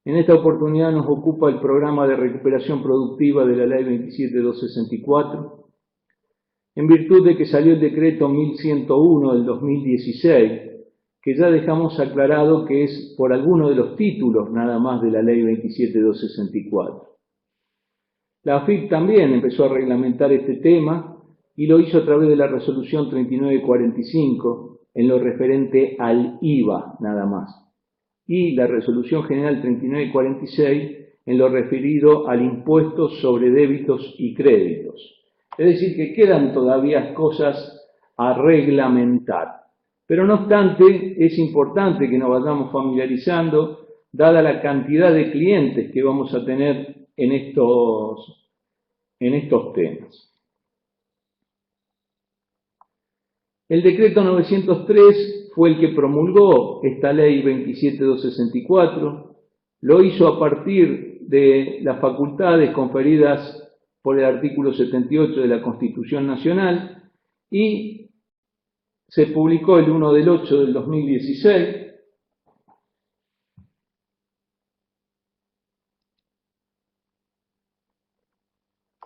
En esta oportunidad nos ocupa el programa de recuperación productiva de la Ley 27264, en virtud de que salió el decreto 1101 del 2016, que ya dejamos aclarado que es por alguno de los títulos nada más de la Ley 27264. La AFIP también empezó a reglamentar este tema y lo hizo a través de la resolución 3945 en lo referente al IVA nada más, y la resolución general 3946 en lo referido al impuesto sobre débitos y créditos. Es decir, que quedan todavía cosas a reglamentar. Pero no obstante, es importante que nos vayamos familiarizando, dada la cantidad de clientes que vamos a tener en estos temas. El decreto 903 fue el que promulgó esta ley 27264, lo hizo a partir de las facultades conferidas por el artículo 78 de la Constitución Nacional y se publicó el 1/8 del 2016.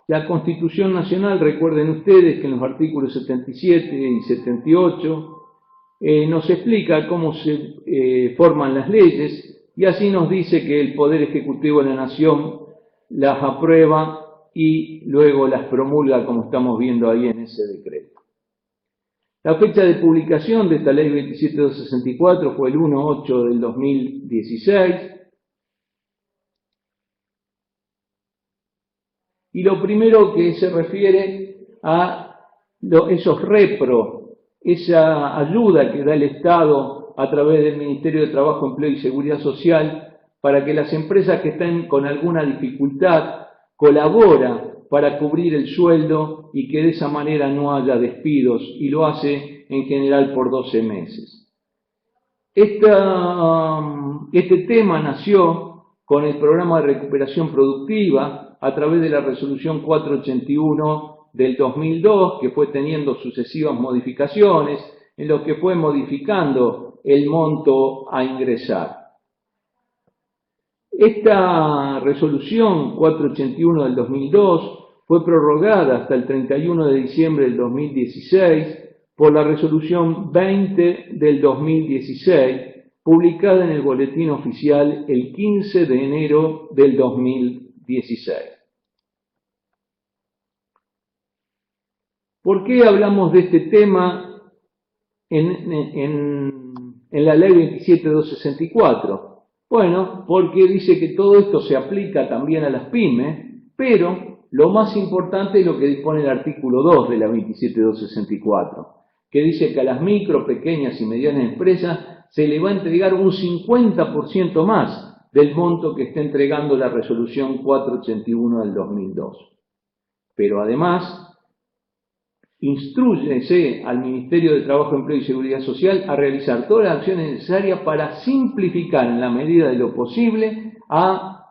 La Constitución Nacional, recuerden ustedes que en los artículos 77 y 78 nos explica cómo se forman las leyes y así nos dice que el Poder Ejecutivo de la Nación las aprueba y luego las promulga, como estamos viendo ahí en ese decreto. La fecha de publicación de esta ley 27264 fue el 1/8 del 2016. Y lo primero que se refiere a esos repro, esa ayuda que da el Estado a través del Ministerio de Trabajo, Empleo y Seguridad Social para que las empresas que estén con alguna dificultad colabora para cubrir el sueldo y que de esa manera no haya despidos, y lo hace en general por 12 meses. Este tema nació con el programa de recuperación productiva a través de la resolución 481 del 2002, que fue teniendo sucesivas modificaciones, en lo que fue modificando el monto a ingresar. Esta resolución 481 del 2002 fue prorrogada hasta el 31 de diciembre del 2016 por la resolución 20 del 2016, publicada en el Boletín Oficial el 15 de enero del 2016. ¿Por qué hablamos de este tema en la Ley 27264? Bueno, porque dice que todo esto se aplica también a las pymes, pero lo más importante es lo que dispone el artículo 2 de la 27264, que dice que a las micro, pequeñas y medianas empresas se le va a entregar un 50% más del monto que está entregando la resolución 481 del 2002. Pero además, instrúyese al Ministerio de Trabajo, Empleo y Seguridad Social a realizar todas las acciones necesarias para simplificar en la medida de lo posible a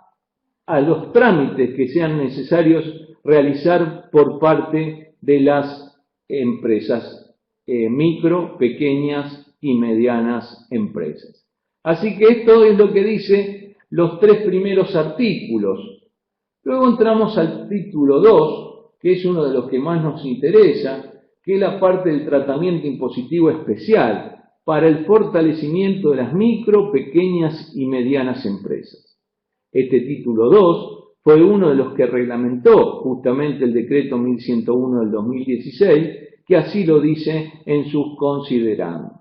los trámites que sean necesarios realizar por parte de las empresas micro, pequeñas y medianas empresas. Así que esto es lo que dice los 3 primeros artículos. Luego entramos al título 2, que es uno de los que más nos interesa, que es la parte del tratamiento impositivo especial para el fortalecimiento de las micro, pequeñas y medianas empresas. Este título 2 fue uno de los que reglamentó justamente el decreto 1101 del 2016, que así lo dice en sus considerandos.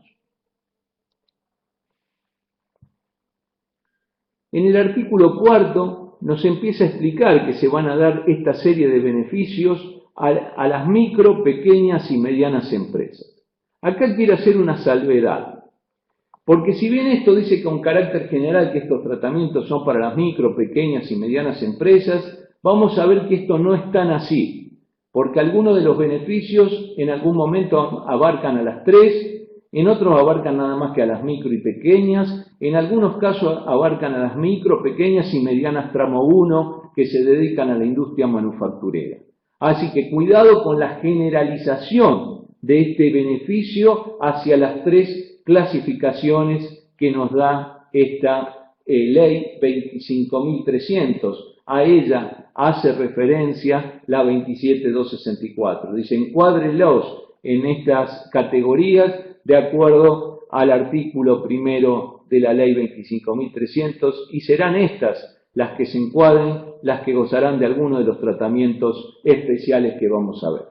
En el artículo 4 nos empieza a explicar que se van a dar esta serie de beneficios a las micro, pequeñas y medianas empresas. Acá quiero hacer una salvedad, porque si bien esto dice con carácter general que estos tratamientos son para las micro, pequeñas y medianas empresas, vamos a ver que esto no es tan así, porque algunos de los beneficios en algún momento abarcan a las 3, en otros abarcan nada más que a las micro y pequeñas, en algunos casos abarcan a las micro, pequeñas y medianas tramo 1 que se dedican a la industria manufacturera. Así que cuidado con la generalización de este beneficio hacia las 3 clasificaciones que nos da esta ley 25.300. A ella hace referencia la 27.264. Dice, encuádrenlos en estas categorías de acuerdo al artículo primero de la ley 25.300 y serán estas las que se encuadren, las que gozarán de alguno de los tratamientos especiales que vamos a ver.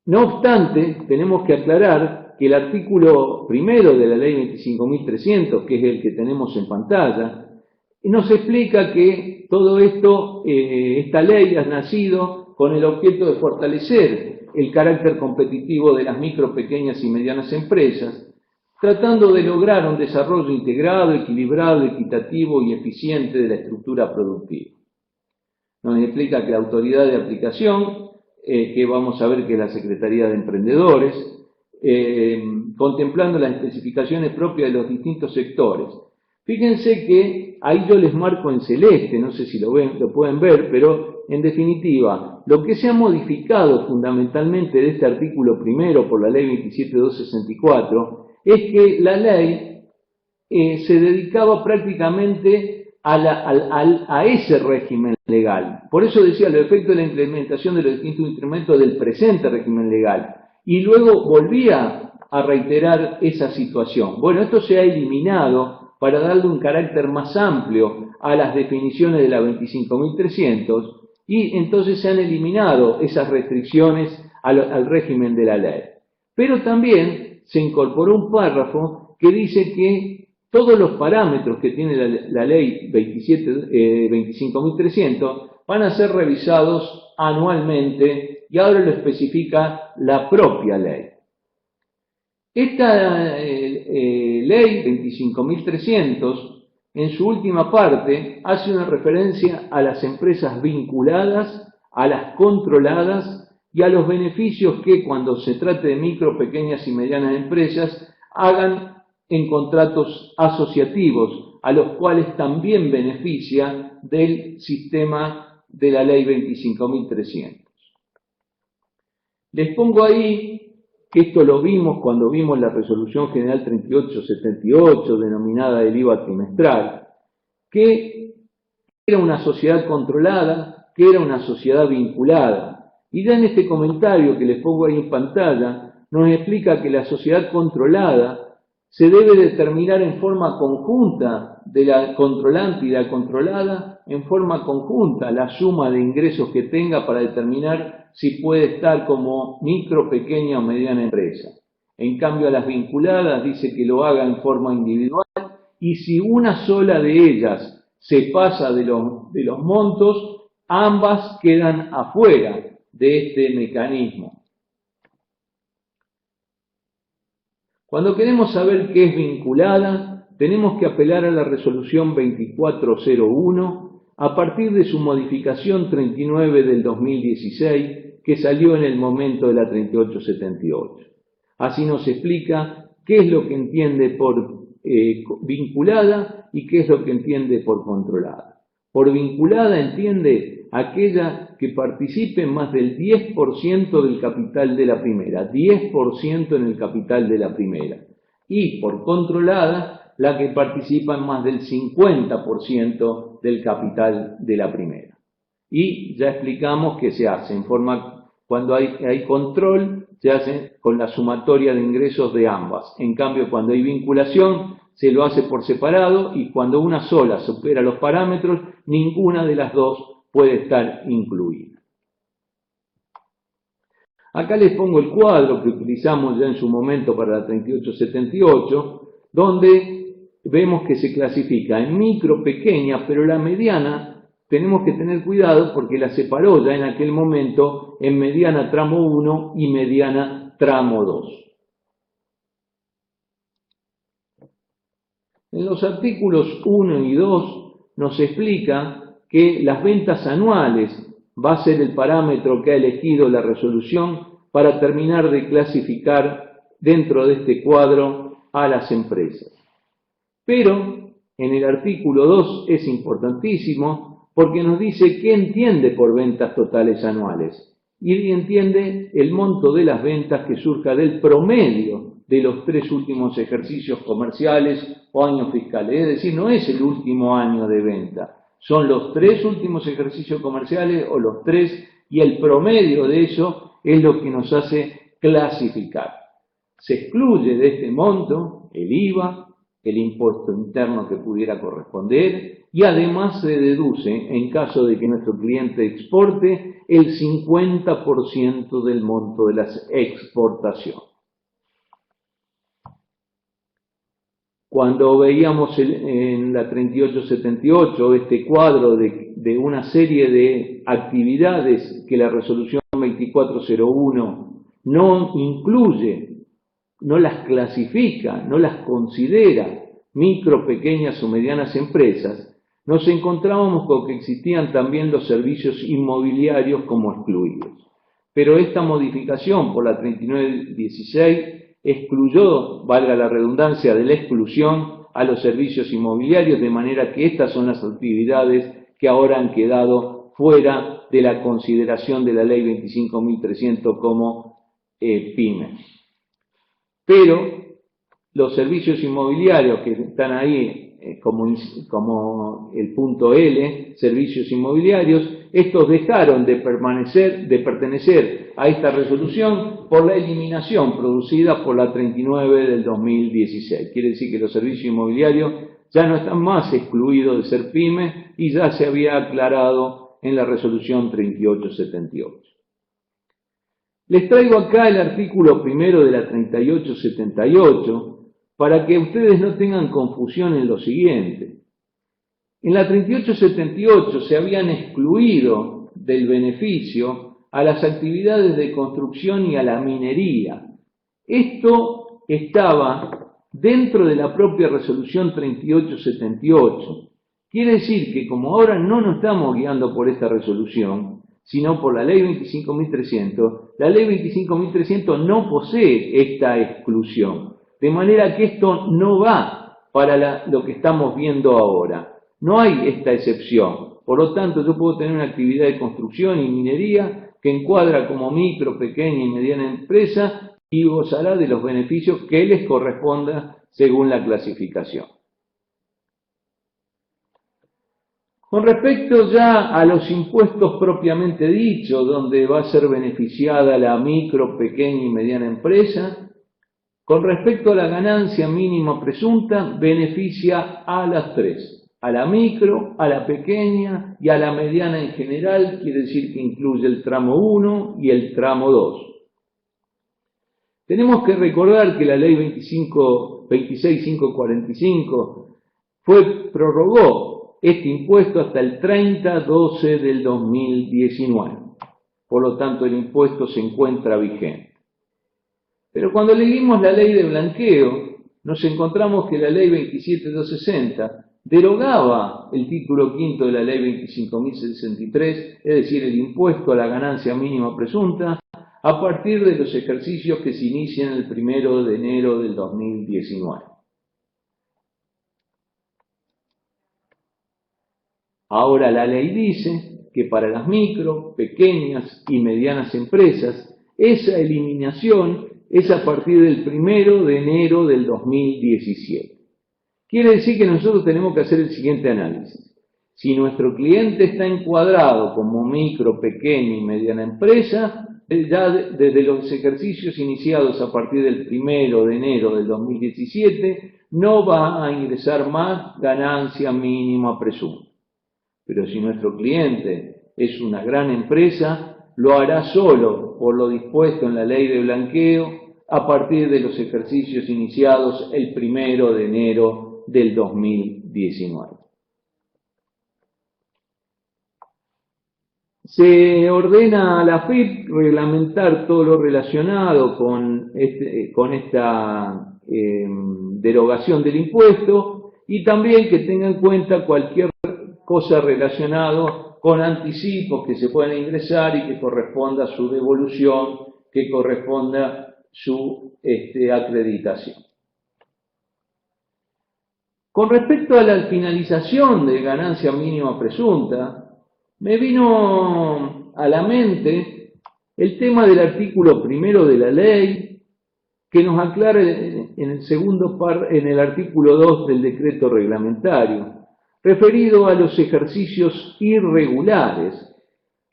No obstante, tenemos que aclarar que el artículo primero de la ley 25.300, que es el que tenemos en pantalla, nos explica que todo esto, esta ley ha nacido con el objeto de fortalecer el carácter competitivo de las micro, pequeñas y medianas empresas, tratando de lograr un desarrollo integrado, equilibrado, equitativo y eficiente de la estructura productiva. Nos explica que la autoridad de aplicación, que vamos a ver que es la Secretaría de Emprendedores, contemplando las especificaciones propias de los distintos sectores. Fíjense que ahí yo les marco en celeste, no sé si lo pueden ver, pero en definitiva, lo que se ha modificado fundamentalmente de este artículo primero por la ley 27.264 es que la ley se dedicaba prácticamente a ese régimen legal. Por eso decía, los efectos de la implementación de los distintos instrumentos del presente régimen legal. Y luego volvía a reiterar esa situación. Bueno, esto se ha eliminado para darle un carácter más amplio a las definiciones de la 25.300 y entonces se han eliminado esas restricciones al régimen de la ley. Pero también se incorporó un párrafo que dice que todos los parámetros que tiene la ley 25.300 van a ser revisados anualmente y ahora lo especifica la propia ley. Esta ley 25.300, en su última parte, hace una referencia a las empresas vinculadas, a las controladas y a los beneficios que cuando se trate de micro, pequeñas y medianas empresas hagan en contratos asociativos, a los cuales también beneficia del sistema de la ley 25.300. Les pongo ahí que esto lo vimos cuando vimos la Resolución General 3878, denominada del IVA trimestral, que era una sociedad controlada, que era una sociedad vinculada. Y ya en este comentario que les pongo ahí en pantalla, nos explica que la sociedad controlada se debe determinar en forma conjunta de la controlante y la controlada, en forma conjunta la suma de ingresos que tenga para determinar si puede estar como micro, pequeña o mediana empresa. En cambio, a las vinculadas dice que lo haga en forma individual y si una sola de ellas se pasa de los montos, ambas quedan afuera de este mecanismo. Cuando queremos saber qué es vinculada, tenemos que apelar a la resolución 2401 a partir de su modificación 39 del 2016, que salió en el momento de la 3878. Así nos explica qué es lo que entiende por vinculada y qué es lo que entiende por controlada. Por vinculada entiende aquella que participe en más del 10% del capital de la primera, 10% en el capital de la primera. Y por controlada, la que participa en más del 50% del capital de la primera. Y ya explicamos que se hace en forma, cuando hay control, se hace con la sumatoria de ingresos de ambas. En cambio, cuando hay vinculación, se lo hace por separado y cuando una sola supera los parámetros, ninguna de las dos puede estar incluida. Acá les pongo el cuadro que utilizamos ya en su momento para la 3878, donde vemos que se clasifica en micro, pequeña, pero la mediana tenemos que tener cuidado porque la separó ya en aquel momento en mediana tramo 1 y mediana tramo 2. En los artículos 1 y 2 nos explica que las ventas anuales va a ser el parámetro que ha elegido la resolución para terminar de clasificar dentro de este cuadro a las empresas. Pero en el artículo 2 es importantísimo porque nos dice qué entiende por ventas totales anuales y entiende el monto de las ventas que surja del promedio de los 3 últimos ejercicios comerciales o años fiscales. Es decir, no es el último año de venta, son los 3 últimos ejercicios comerciales o los 3, y el promedio de eso es lo que nos hace clasificar. Se excluye de este monto el IVA, el impuesto interno que pudiera corresponder, y además se deduce, en caso de que nuestro cliente exporte, el 50% del monto de la exportación. Cuando veíamos en la 3878 este cuadro de una serie de actividades que la resolución 2401 no incluye, no las clasifica, no las considera micro, pequeñas o medianas empresas, nos encontrábamos con que existían también los servicios inmobiliarios como excluidos. Pero esta modificación por la 3916 excluyó, valga la redundancia, de la exclusión a los servicios inmobiliarios, de manera que estas son las actividades que ahora han quedado fuera de la consideración de la ley 25.300 como pymes. Pero los servicios inmobiliarios que están ahí como el punto L, servicios inmobiliarios, estos dejaron de pertenecer a esta resolución por la eliminación producida por la 39 del 2016. Quiere decir que los servicios inmobiliarios ya no están más excluidos de ser pyme y ya se había aclarado en la resolución 3878. Les traigo acá el artículo primero de la 3878 para que ustedes no tengan confusión en lo siguiente. En la 3878 se habían excluido del beneficio a las actividades de construcción y a la minería. Esto estaba dentro de la propia resolución 3878. Quiere decir que como ahora no nos estamos guiando por esta resolución, sino por la ley 25.300, la ley 25.300 no posee esta exclusión. De manera que esto no va para lo que estamos viendo ahora. No hay esta excepción. Por lo tanto, yo puedo tener una actividad de construcción y minería que encuadra como micro, pequeña y mediana empresa y gozará de los beneficios que les corresponda según la clasificación. Con respecto ya a los impuestos propiamente dichos, donde va a ser beneficiada la micro, pequeña y mediana empresa, con respecto a la ganancia mínima presunta, beneficia a las 3, a la micro, a la pequeña y a la mediana en general, quiere decir que incluye el tramo 1 y el tramo 2. Tenemos que recordar que la ley 26.545 prorrogó este impuesto hasta el 30/12 del 2019. Por lo tanto, el impuesto se encuentra vigente. Pero cuando leímos la ley de blanqueo, nos encontramos que la ley 27.260 derogaba el título quinto de la ley 25.063, es decir, el impuesto a la ganancia mínima presunta, a partir de los ejercicios que se inician el 1 de enero del 2019. Ahora la ley dice que para las micro, pequeñas y medianas empresas, esa eliminación es a partir del 1 de enero del 2017. Quiere decir que nosotros tenemos que hacer el siguiente análisis. Si nuestro cliente está encuadrado como micro, pequeña y mediana empresa, ya desde los ejercicios iniciados a partir del 1 de enero del 2017, no va a ingresar más ganancia mínima presunta. Pero si nuestro cliente es una gran empresa, lo hará solo por lo dispuesto en la ley de blanqueo a partir de los ejercicios iniciados el 1 de enero del 2019. Se ordena a la FIP reglamentar todo lo relacionado con esta derogación del impuesto y también que tenga en cuenta cualquier cosa relacionada con anticipos que se puedan ingresar y que corresponda su devolución, que corresponda su acreditación. Con respecto a la finalización de ganancia mínima presunta, me vino a la mente el tema del artículo primero de la ley, que nos aclara en el artículo 2 del decreto reglamentario, referido a los ejercicios irregulares.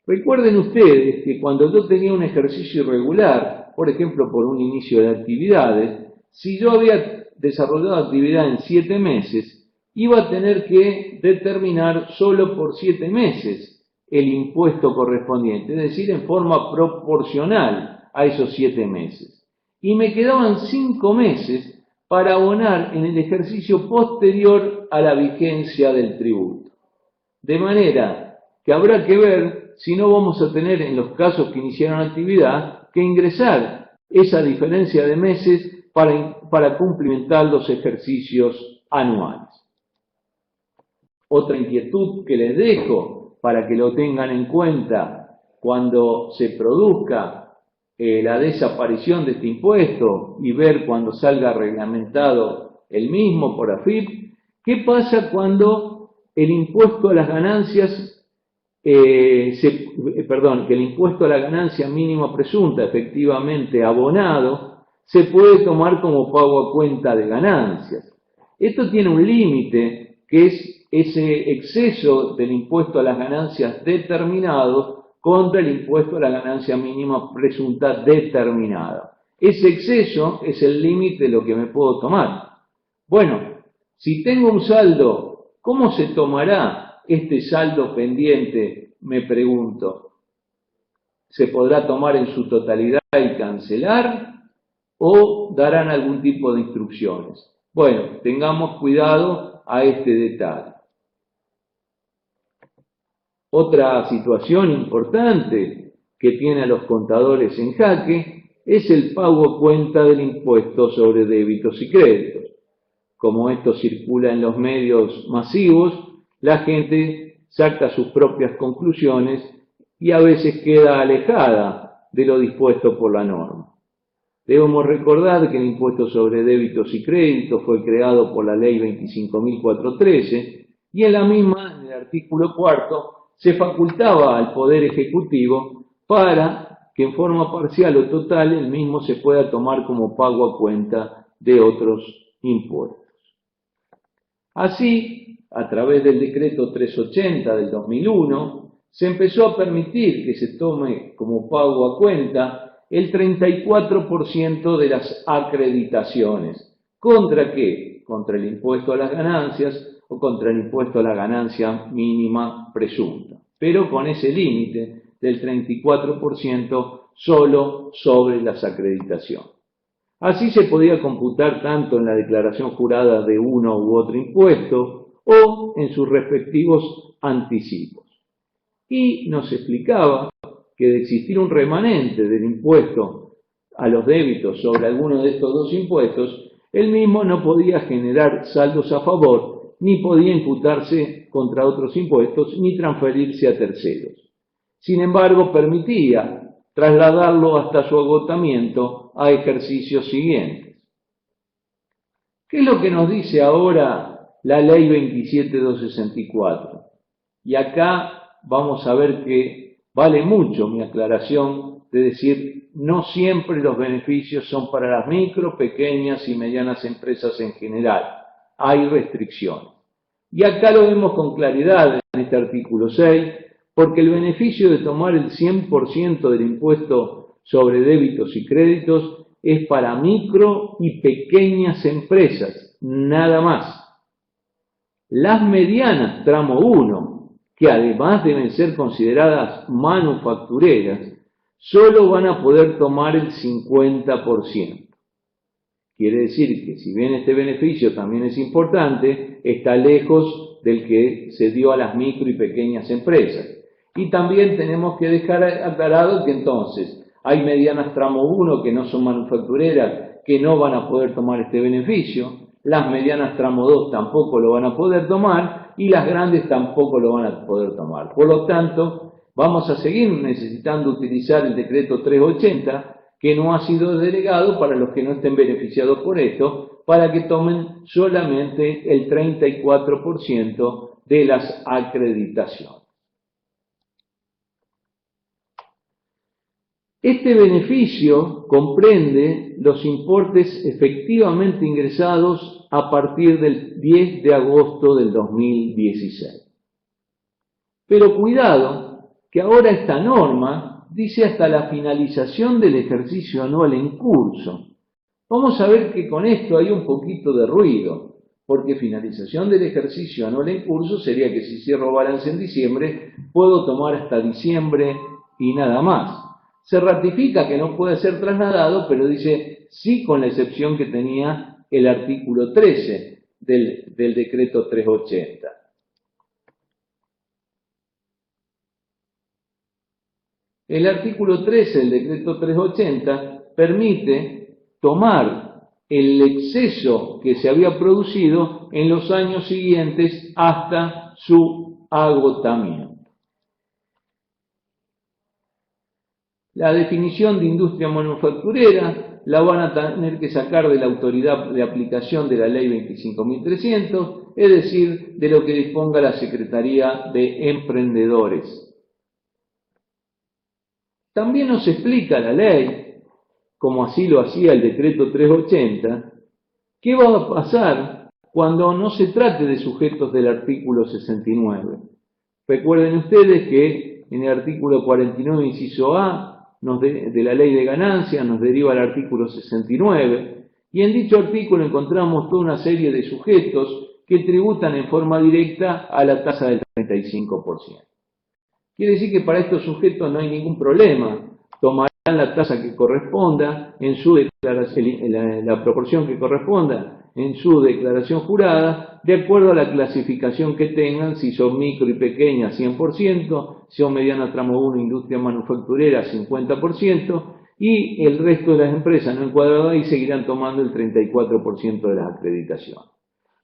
Recuerden ustedes que cuando yo tenía un ejercicio irregular, por ejemplo por un inicio de actividades, si yo había desarrollado actividad en 7 meses, iba a tener que determinar solo por 7 meses el impuesto correspondiente, es decir, en forma proporcional a esos 7 meses. Y me quedaban 5 meses para abonar en el ejercicio posterior a la vigencia del tributo. De manera que habrá que ver si no vamos a tener, en los casos que iniciaron actividad, que ingresar esa diferencia de meses para cumplimentar los ejercicios anuales. Otra inquietud que les dejo para que lo tengan en cuenta cuando se produzca la desaparición de este impuesto y ver cuando salga reglamentado el mismo por AFIP, ¿qué pasa cuando el impuesto a las ganancias que el impuesto a la ganancia mínima presunta, efectivamente abonado, se puede tomar como pago a cuenta de ganancias? Esto tiene un límite, que es ese exceso del impuesto a las ganancias determinados contra el impuesto a la ganancia mínima presunta determinada. Ese exceso es el límite de lo que me puedo tomar. Bueno, si tengo un saldo, ¿cómo se tomará este saldo pendiente? Me pregunto. ¿Se podrá tomar en su totalidad y cancelar? ¿O darán algún tipo de instrucciones? Bueno, tengamos cuidado a este detalle. Otra situación importante que tiene a los contadores en jaque es el pago a cuenta del impuesto sobre débitos y créditos. Como esto circula en los medios masivos, la gente saca sus propias conclusiones y a veces queda alejada de lo dispuesto por la norma. Debemos recordar que el impuesto sobre débitos y créditos fue creado por la ley 25.413 y en la misma, en el artículo 4, se facultaba al Poder Ejecutivo para que en forma parcial o total el mismo se pueda tomar como pago a cuenta de otros impuestos. Así, a través del decreto 380 del 2001, se empezó a permitir que se tome como pago a cuenta el 34% de las acreditaciones. ¿Contra qué? Contra el impuesto a las ganancias o contra el impuesto a la ganancia mínima presunta, pero con ese límite del 34% solo sobre las acreditaciones. Así se podía computar tanto en la declaración jurada de uno u otro impuesto o en sus respectivos anticipos. Y nos explicaba que de existir un remanente del impuesto a los débitos sobre alguno de estos dos impuestos, el mismo no podía generar saldos a favor, ni podía imputarse contra otros impuestos, ni transferirse a terceros. Sin embargo, permitía trasladarlo hasta su agotamiento a ejercicios siguientes. ¿Qué es lo que nos dice ahora la Ley 27.264? Y acá vamos a ver que vale mucho mi aclaración de decir, no siempre los beneficios son para las micro, pequeñas y medianas empresas en general. Hay restricciones. Y acá lo vemos con claridad en este artículo 6, porque el beneficio de tomar el 100% del impuesto sobre débitos y créditos es para micro y pequeñas empresas, nada más. Las medianas, tramo 1, que además deben ser consideradas manufactureras, solo van a poder tomar el 50%. Quiere decir que si bien este beneficio también es importante, está lejos del que se dio a las micro y pequeñas empresas. Y también tenemos que dejar aclarado que entonces hay medianas tramo 1 que no son manufactureras, que no van a poder tomar este beneficio, las medianas tramo 2 tampoco lo van a poder tomar y las grandes tampoco lo van a poder tomar. Por lo tanto, vamos a seguir necesitando utilizar el decreto 380, que no ha sido delegado para los que no estén beneficiados por esto, para que tomen solamente el 34% de las acreditaciones. Este beneficio comprende los importes efectivamente ingresados a partir del 10 de agosto del 2016. Pero cuidado, que ahora esta norma dice hasta la finalización del ejercicio anual en curso. Vamos a ver que con esto hay un poquito de ruido, porque finalización del ejercicio anual en curso sería que si cierro balance en diciembre, puedo tomar hasta diciembre y nada más. Se ratifica que no puede ser trasladado, pero dice sí con la excepción que tenía el artículo 13 del decreto 380. El artículo 13 del decreto 380 permite tomar el exceso que se había producido en los años siguientes hasta su agotamiento. La definición de industria manufacturera la van a tener que sacar de la autoridad de aplicación de la ley 25.300, es decir, de lo que disponga la Secretaría de Emprendedores. También nos explica la ley, como así lo hacía el decreto 380, qué va a pasar cuando no se trate de sujetos del artículo 69. Recuerden ustedes que en el artículo 49, inciso A, de la ley de ganancias, nos deriva el artículo 69, y en dicho artículo encontramos toda una serie de sujetos que tributan en forma directa a la tasa del 35%. Quiere decir que para estos sujetos no hay ningún problema, tomarán la tasa que corresponda en su declaración, la proporción que corresponda en su declaración jurada, de acuerdo a la clasificación que tengan, si son micro y pequeñas 100%, si son mediana tramo 1, industria manufacturera 50%, y el resto de las empresas no encuadradas ahí seguirán tomando el 34% de las acreditaciones.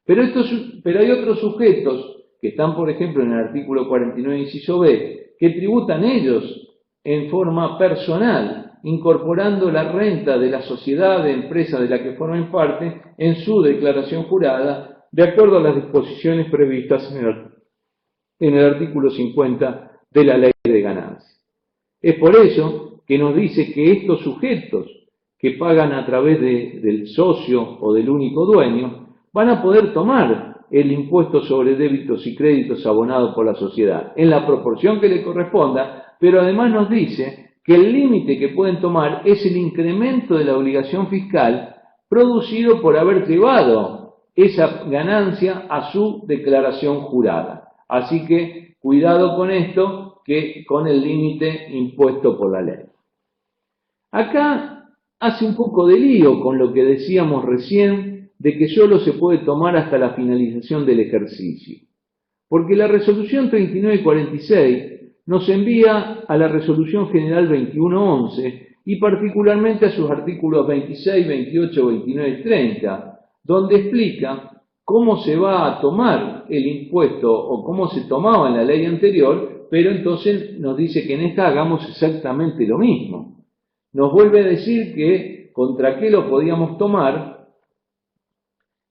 Pero hay otros sujetos que están, por ejemplo, en el artículo 49, inciso B, que tributan ellos en forma personal, incorporando la renta de la sociedad de empresa de la que formen parte en su declaración jurada, de acuerdo a las disposiciones previstas en el artículo 50 de la Ley de Ganancias. Es por eso que nos dice que estos sujetos que pagan a través del socio o del único dueño van a poder tomar el impuesto sobre débitos y créditos abonado por la sociedad en la proporción que le corresponda, pero además nos dice que el límite que pueden tomar es el incremento de la obligación fiscal producido por haber llevado esa ganancia a su declaración jurada. Así que cuidado con esto, que con el límite impuesto por la ley. Acá hace un poco de lío con lo que decíamos recién de que solo se puede tomar hasta la finalización del ejercicio. Porque la resolución 3946 nos envía a la resolución general 2111 y particularmente a sus artículos 26, 28, 29 y 30, donde explica cómo se va a tomar el impuesto o cómo se tomaba en la ley anterior, pero entonces nos dice que en esta hagamos exactamente lo mismo. Nos vuelve a decir que contra qué lo podíamos tomar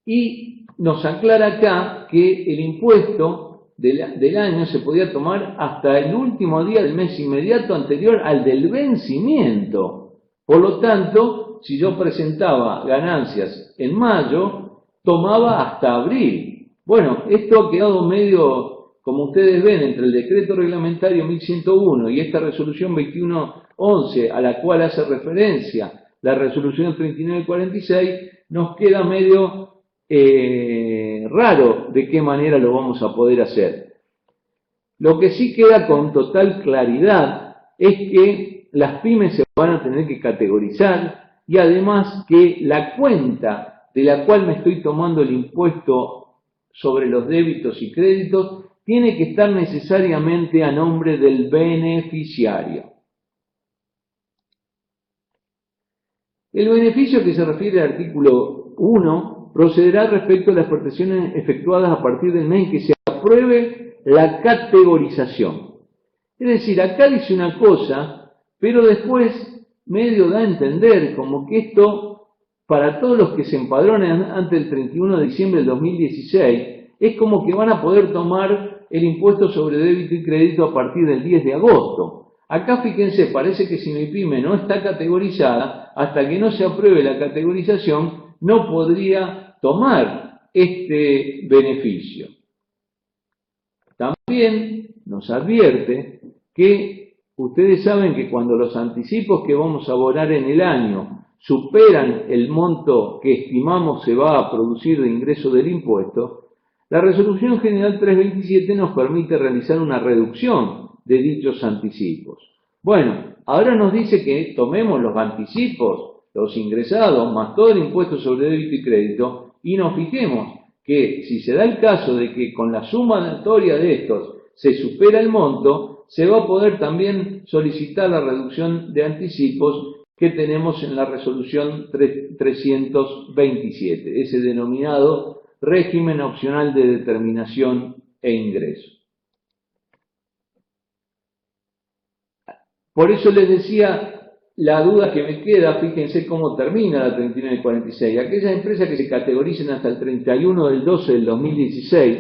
y nos aclara acá que el impuesto del año se podía tomar hasta el último día del mes inmediato anterior al del vencimiento. Por lo tanto, si yo presentaba ganancias en mayo, tomaba hasta abril. Bueno, esto ha quedado medio, como ustedes ven, entre el decreto reglamentario 1101 y esta resolución 2111 a la cual hace referencia la resolución 3946, nos queda medio raro de qué manera lo vamos a poder hacer. Lo que sí queda con total claridad es que las pymes se van a tener que categorizar y además que la cuenta de la cual me estoy tomando el impuesto sobre los débitos y créditos tiene que estar necesariamente a nombre del beneficiario. El beneficio que se refiere al artículo 1 procederá respecto a las prestaciones efectuadas a partir del mes en que se apruebe la categorización. Es decir, acá dice una cosa, pero después medio da a entender como que esto, para todos los que se empadronen antes del 31 de diciembre del 2016, es como que van a poder tomar el impuesto sobre débito y crédito a partir del 10 de agosto. Acá fíjense, parece que si mi pyme no está categorizada, hasta que no se apruebe la categorización, no podría tomar este beneficio. También nos advierte que ustedes saben que cuando los anticipos que vamos a abonar en el año superan el monto que estimamos se va a producir de ingreso del impuesto, la Resolución General 327 nos permite realizar una reducción de dichos anticipos. Bueno, ahora nos dice que tomemos los anticipos, los ingresados, más todo el impuesto sobre débito y crédito, y nos fijemos que si se da el caso de que con la sumatoria de estos se supera el monto, se va a poder también solicitar la reducción de anticipos que tenemos en la Resolución 327, ese denominado régimen opcional de determinación e ingreso. Por eso les decía, la duda que me queda, fíjense cómo termina la 3946. Aquellas empresas que se categoricen hasta el 31 del 12 del 2016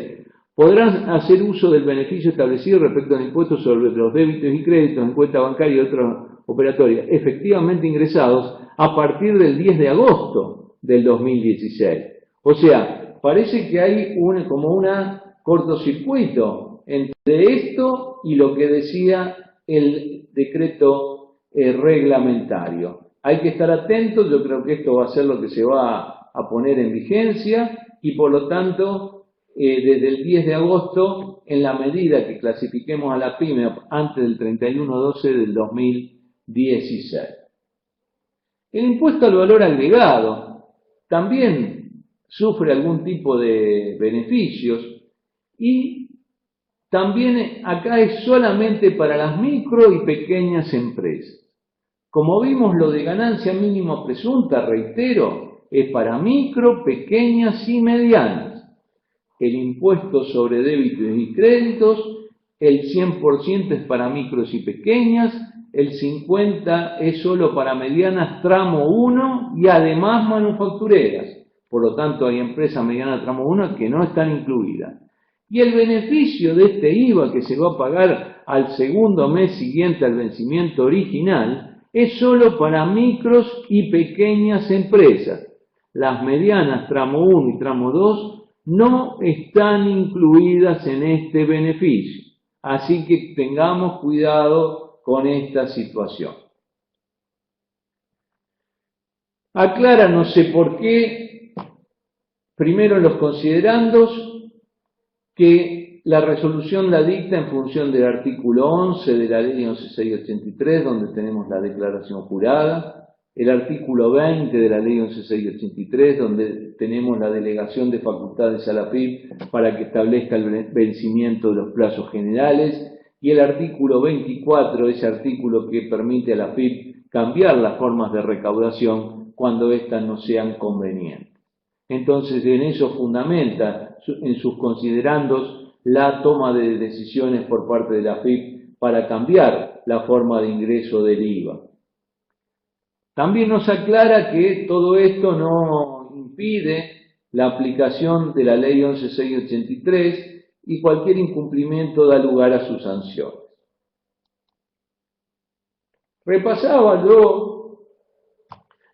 podrán hacer uso del beneficio establecido respecto al impuesto sobre los débitos y créditos en cuenta bancaria y otras operatorias efectivamente ingresados a partir del 10 de agosto del 2016. O sea, parece que hay como un cortocircuito entre esto y lo que decía el decreto reglamentario. Hay que estar atentos, yo creo que esto va a ser lo que se va a poner en vigencia y por lo tanto desde el 10 de agosto, en la medida que clasifiquemos a la pyme antes del 31/12 del 2016. El impuesto al valor agregado también sufre algún tipo de beneficios y también acá es solamente para las micro y pequeñas empresas. Como vimos, lo de ganancia mínima presunta, reitero, es para micro, pequeñas y medianas. El impuesto sobre débitos y créditos, el 100% es para micros y pequeñas, el 50% es solo para medianas tramo 1 y además manufactureras. Por lo tanto, hay empresas medianas tramo 1 que no están incluidas. Y el beneficio de este IVA que se va a pagar al segundo mes siguiente al vencimiento original es solo para micros y pequeñas empresas. Las medianas tramo 1 y tramo 2 no están incluidas en este beneficio. Así que tengamos cuidado con esta situación. Aclara, no sé por qué, primero en los considerandos, que la resolución la dicta en función del artículo 11 de la ley 11683, donde tenemos la declaración jurada, el artículo 20 de la ley 11683, donde tenemos la delegación de facultades a la AFIP para que establezca el vencimiento de los plazos generales, y el artículo 24, ese artículo que permite a la AFIP cambiar las formas de recaudación cuando éstas no sean convenientes. Entonces, en eso fundamenta, en sus considerandos, la toma de decisiones por parte de la AFIP para cambiar la forma de ingreso del IVA. También nos aclara que todo esto no impide la aplicación de la ley 11683 y cualquier incumplimiento da lugar a sus sanciones. Repasaba yo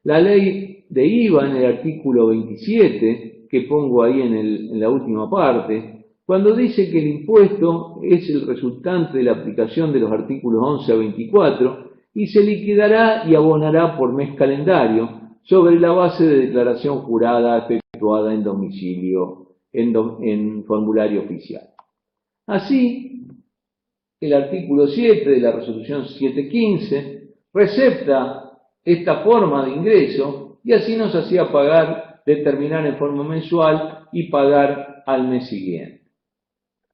la ley de IVA en el artículo 27, que pongo ahí en la última parte, cuando dice que el impuesto es el resultante de la aplicación de los artículos 11 a 24 y se liquidará y abonará por mes calendario sobre la base de declaración jurada efectuada en domicilio, en formulario oficial. Así, el artículo 7 de la resolución 715 recepta esta forma de ingreso y así nos hacía pagar, determinar en forma mensual y pagar al mes siguiente.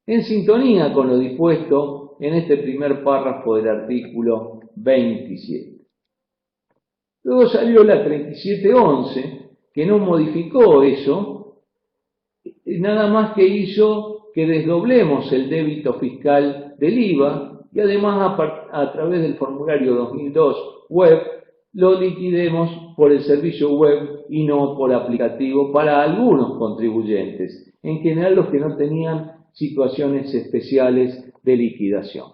En sintonía con lo dispuesto en este primer párrafo del artículo 27. Luego salió la 3711, que no modificó eso, nada más que hizo que desdoblemos el débito fiscal del IVA y además a través del formulario 2002 web lo liquidemos por el servicio web y no por aplicativo para algunos contribuyentes, en general los que no tenían situaciones especiales de liquidación.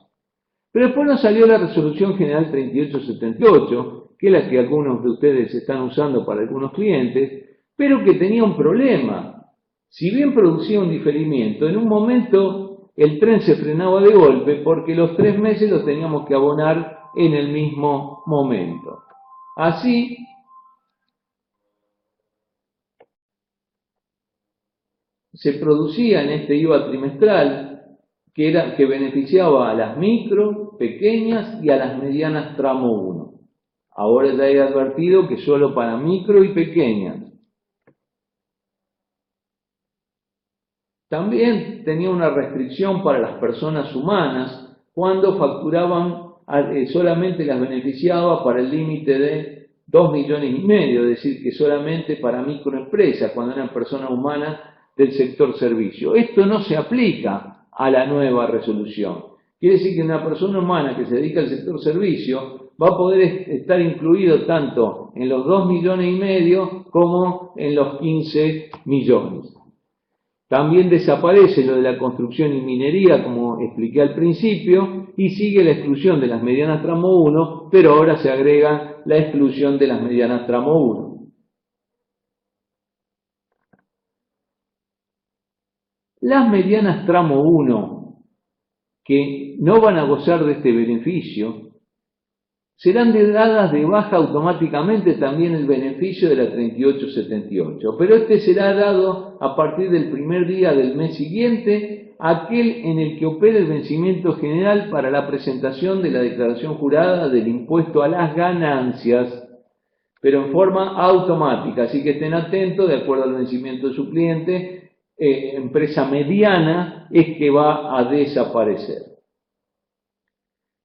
Pero después nos salió la Resolución General 3878, que es la que algunos de ustedes están usando para algunos clientes, pero que tenía un problema. Si bien producía un diferimiento, en un momento el tren se frenaba de golpe porque los 3 meses los teníamos que abonar en el mismo momento. Así, se producía en este IVA trimestral que beneficiaba a las micro, pequeñas y a las medianas tramo 1. Ahora ya he advertido que solo para micro y pequeñas. También tenía una restricción para las personas humanas cuando facturaban, solamente las beneficiaba para el límite de 2,5 millones, es decir, que solamente para microempresas, cuando eran personas humanas del sector servicio. Esto no se aplica a la nueva resolución. Quiere decir que una persona humana que se dedica al sector servicio va a poder estar incluido tanto en los 2,5 millones como en los 15 millones. También desaparece lo de la construcción y minería, como expliqué al principio, y sigue la exclusión de las medianas tramo 1, pero ahora se agrega la exclusión de las medianas tramo 1. Las medianas tramo 1, que no van a gozar de este beneficio, serán dadas de baja automáticamente también el beneficio de la 3878, pero este será dado a partir del primer día del mes siguiente, aquel en el que opere el vencimiento general para la presentación de la declaración jurada del impuesto a las ganancias, pero en forma automática, así que estén atentos, de acuerdo al vencimiento de su cliente, empresa mediana es que va a desaparecer.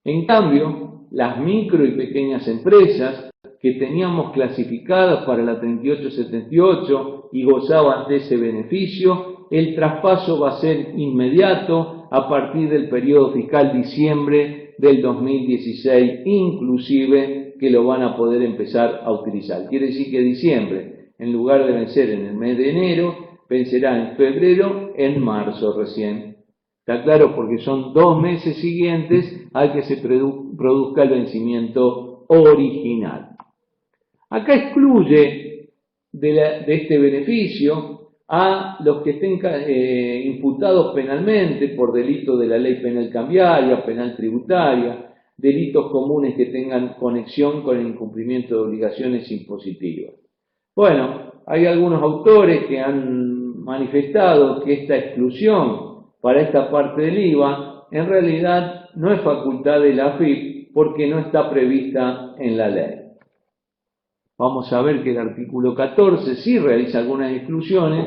En cambio, las micro y pequeñas empresas que teníamos clasificadas para la 3878 y gozaban de ese beneficio, el traspaso va a ser inmediato a partir del periodo fiscal diciembre del 2016, inclusive que lo van a poder empezar a utilizar. Quiere decir que diciembre, en lugar de vencer en el mes de enero, vencerá en febrero, en marzo recién. ¿Está claro? Porque son 2 meses siguientes al que se produzca el vencimiento original. Acá excluye de este beneficio a los que estén imputados penalmente por delitos de la ley penal cambiaria, penal tributaria, delitos comunes que tengan conexión con el incumplimiento de obligaciones impositivas. Bueno, hay algunos autores que han manifestado que esta exclusión para esta parte del IVA, en realidad no es facultad de la AFIP porque no está prevista en la ley. Vamos a ver que el artículo 14 sí realiza algunas exclusiones,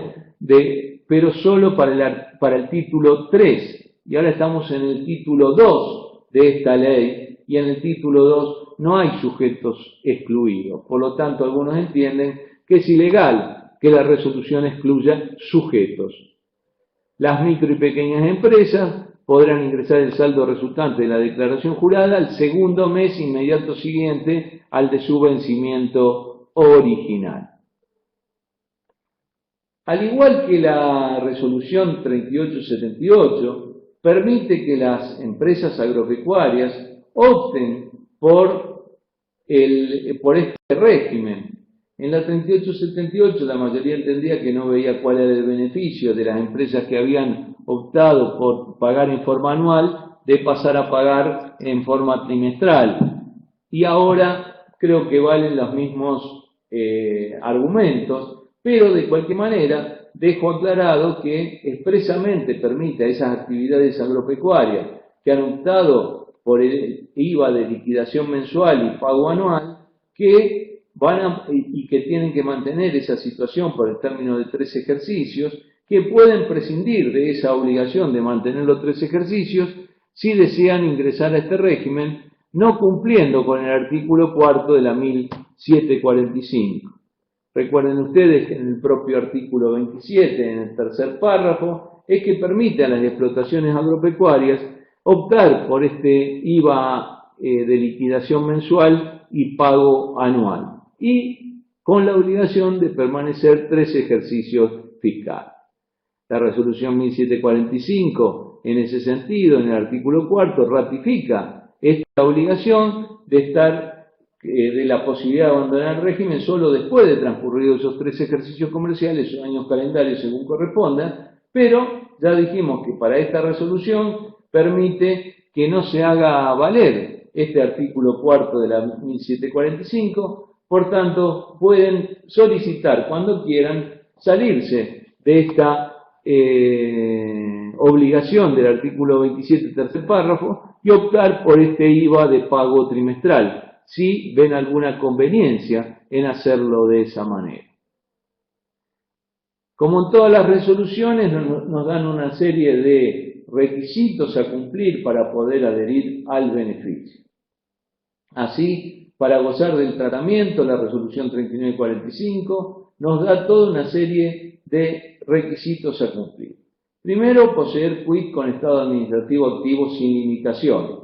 pero solo para el título 3. Y ahora estamos en el título 2 de esta ley, y en el título 2 no hay sujetos excluidos. Por lo tanto, algunos entienden que es ilegal que la resolución excluya sujetos. Las micro y pequeñas empresas podrán ingresar el saldo resultante de la declaración jurada al segundo mes inmediato siguiente al de su vencimiento original. Al igual que la resolución 3878, permite que las empresas agropecuarias opten por este régimen. En la 3878 la mayoría entendía que no veía cuál era el beneficio de las empresas que habían optado por pagar en forma anual de pasar a pagar en forma trimestral. Y ahora creo que valen los mismos argumentos, pero de cualquier manera dejo aclarado que expresamente permite a esas actividades agropecuarias que han optado por el IVA de liquidación mensual y pago anual que y que tienen que mantener esa situación por el término de 3 ejercicios, que pueden prescindir de esa obligación de mantener los 3 ejercicios si desean ingresar a este régimen, no cumpliendo con el artículo 4 de la 1745. Recuerden ustedes que en el propio artículo 27, en el tercer párrafo, es que permite a las explotaciones agropecuarias optar por este IVA de liquidación mensual y pago anual, y con la obligación de permanecer 3 ejercicios fiscales. La resolución 1745, en ese sentido, en el artículo 4, ratifica esta obligación de la posibilidad de abandonar el régimen solo después de transcurridos esos 3 ejercicios comerciales o años calendarios según corresponda, pero ya dijimos que para esta resolución permite que no se haga valer este artículo 4 de la 1745, por tanto pueden solicitar cuando quieran salirse de esta obligación del artículo 27, tercer párrafo, y optar por este IVA de pago trimestral, si ven alguna conveniencia en hacerlo de esa manera. Como en todas las resoluciones, nos dan una serie de requisitos a cumplir para poder adherir al beneficio. Así, para gozar del tratamiento, la resolución 3945 nos da toda una serie de requisitos a cumplir. Primero, poseer quit con estado administrativo activo sin limitación.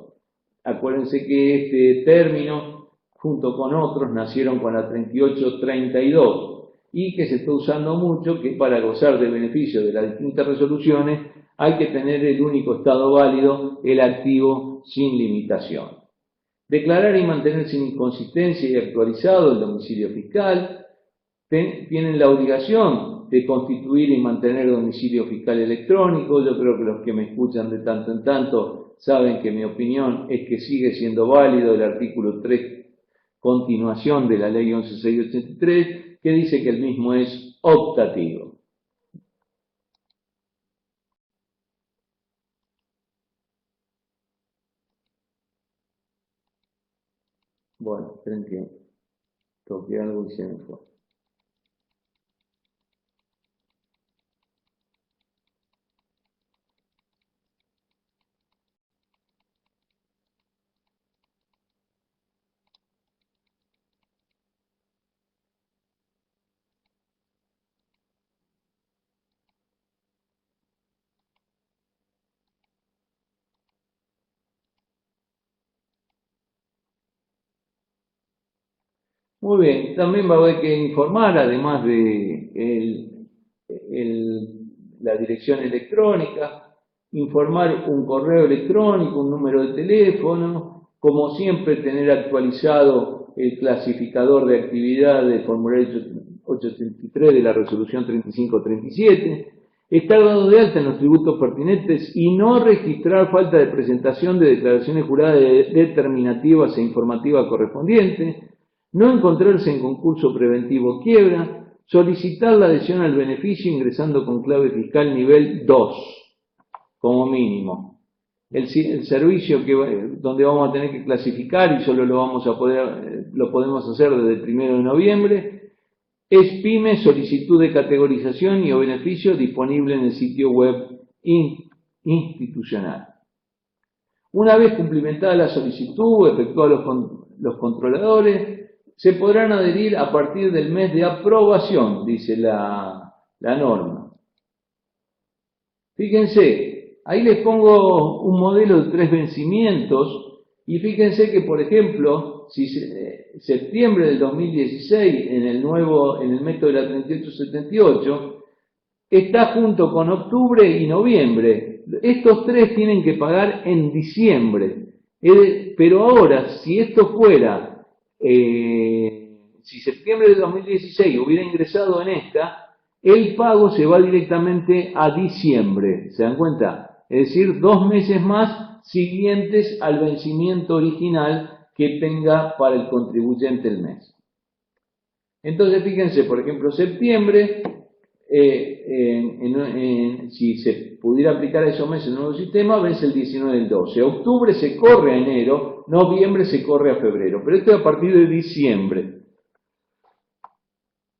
Acuérdense que este término, junto con otros, nacieron con la 3832 y que se está usando mucho, que para gozar del beneficio de las distintas resoluciones hay que tener el único estado válido, el activo sin limitación. Declarar y mantener sin inconsistencia y actualizado el domicilio fiscal. Tienen la obligación de constituir y mantener domicilio fiscal electrónico. Yo creo que los que me escuchan de tanto en tanto saben que mi opinión es que sigue siendo válido el artículo 3, continuación de la ley 11683, que dice que el mismo es optativo. Bueno, esperen que toqué algo y se me fue. Muy bien, también va a haber que informar, además de la dirección electrónica, informar un correo electrónico, un número de teléfono, como siempre tener actualizado el clasificador de actividad del formulario 833 de la resolución 3537, estar dado de alta en los tributos pertinentes y no registrar falta de presentación de declaraciones juradas determinativas e informativas correspondientes, no encontrarse en concurso preventivo quiebra, solicitar la adhesión al beneficio ingresando con clave fiscal nivel 2, como mínimo. El servicio donde vamos a tener que clasificar y solo lo podemos hacer desde el 1 de noviembre, es PYME, solicitud de categorización y o beneficio disponible en el sitio web institucional. Una vez cumplimentada la solicitud, efectuados los controladores, se podrán adherir a partir del mes de aprobación, dice la norma. Fíjense, ahí les pongo un modelo de 3 vencimientos y fíjense que, por ejemplo, si septiembre del 2016 en el método de la 3878 está junto con octubre y noviembre. Estos 3 tienen que pagar en diciembre. Pero ahora, si esto fuera si septiembre de 2016 hubiera ingresado en esta, el pago se va directamente a diciembre, ¿se dan cuenta? Es decir, 2 meses más siguientes al vencimiento original que tenga para el contribuyente el mes. Entonces, fíjense, por ejemplo, septiembre, si se pudiera aplicar a esos meses el nuevo sistema, vence el 19 del 12. Octubre se corre a enero, noviembre se corre a febrero, pero esto es a partir de diciembre.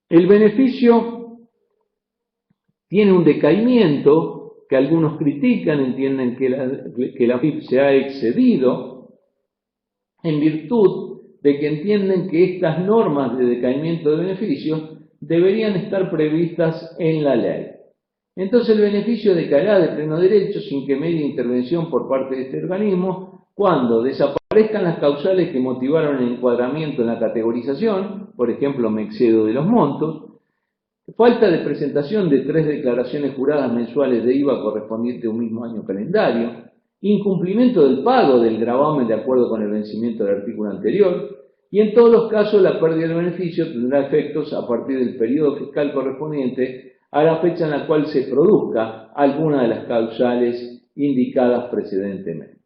El beneficio tiene un decaimiento que algunos critican, entienden que la FIP se ha excedido, en virtud de que entienden que estas normas de decaimiento de beneficios deberían estar previstas en la ley. Entonces el beneficio decaerá de pleno derecho sin que medie intervención por parte de este organismo cuando desaparezcan las causales que motivaron el encuadramiento en la categorización, por ejemplo, me excedo de los montos, falta de presentación de 3 declaraciones juradas mensuales de IVA correspondiente a un mismo año calendario, incumplimiento del pago del gravamen de acuerdo con el vencimiento del artículo anterior, y en todos los casos la pérdida del beneficio tendrá efectos a partir del periodo fiscal correspondiente a la fecha en la cual se produzca alguna de las causales indicadas precedentemente.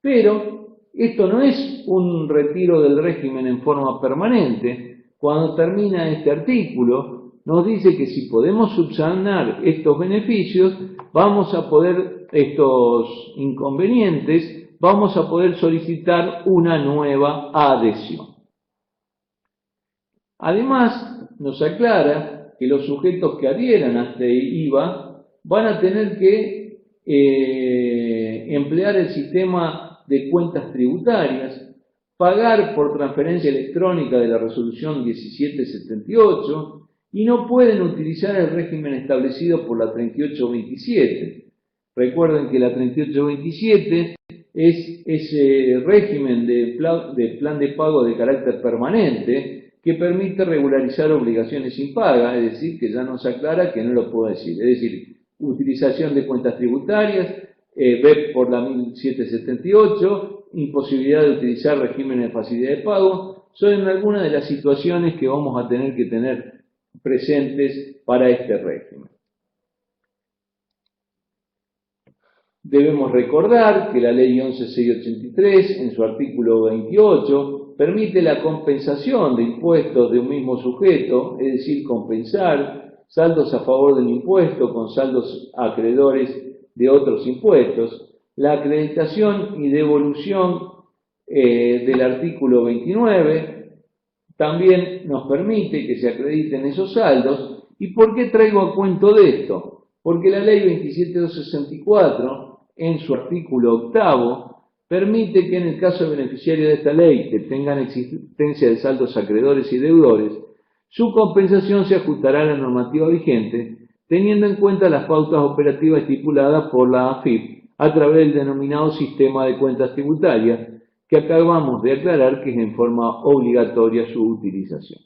Pero esto no es un retiro del régimen en forma permanente. Cuando termina este artículo, nos dice que si podemos subsanar estos beneficios, vamos a poder, estos inconvenientes, vamos a poder solicitar una nueva adhesión. Además, nos aclara que los sujetos que adhieran a este IVA van a tener que emplear el sistema de cuentas tributarias, pagar por transferencia electrónica de la resolución 1778 y no pueden utilizar el régimen establecido por la 3827. Recuerden que la 3827 es ese régimen de plan de pago de carácter permanente que permite regularizar obligaciones impagas, es decir, que ya nos aclara que no lo puedo decir. Es decir, utilización de cuentas tributarias, BEP por la 1778, imposibilidad de utilizar regímenes de facilidad de pago, son algunas de las situaciones que vamos a tener que tener presentes para este régimen. Debemos recordar que la Ley 11.683, en su artículo 28, permite la compensación de impuestos de un mismo sujeto, es decir, compensar saldos a favor del impuesto con saldos acreedores de otros impuestos. La acreditación y devolución del artículo 29 también nos permite que se acrediten esos saldos. ¿Y por qué traigo a cuento de esto? Porque la Ley 27.264, en su artículo 8, permite que en el caso de beneficiarios de esta ley que tengan existencia de saldos acreedores y deudores, su compensación se ajustará a la normativa vigente, teniendo en cuenta las pautas operativas estipuladas por la AFIP a través del denominado sistema de cuentas tributarias, que acabamos de aclarar que es en forma obligatoria su utilización.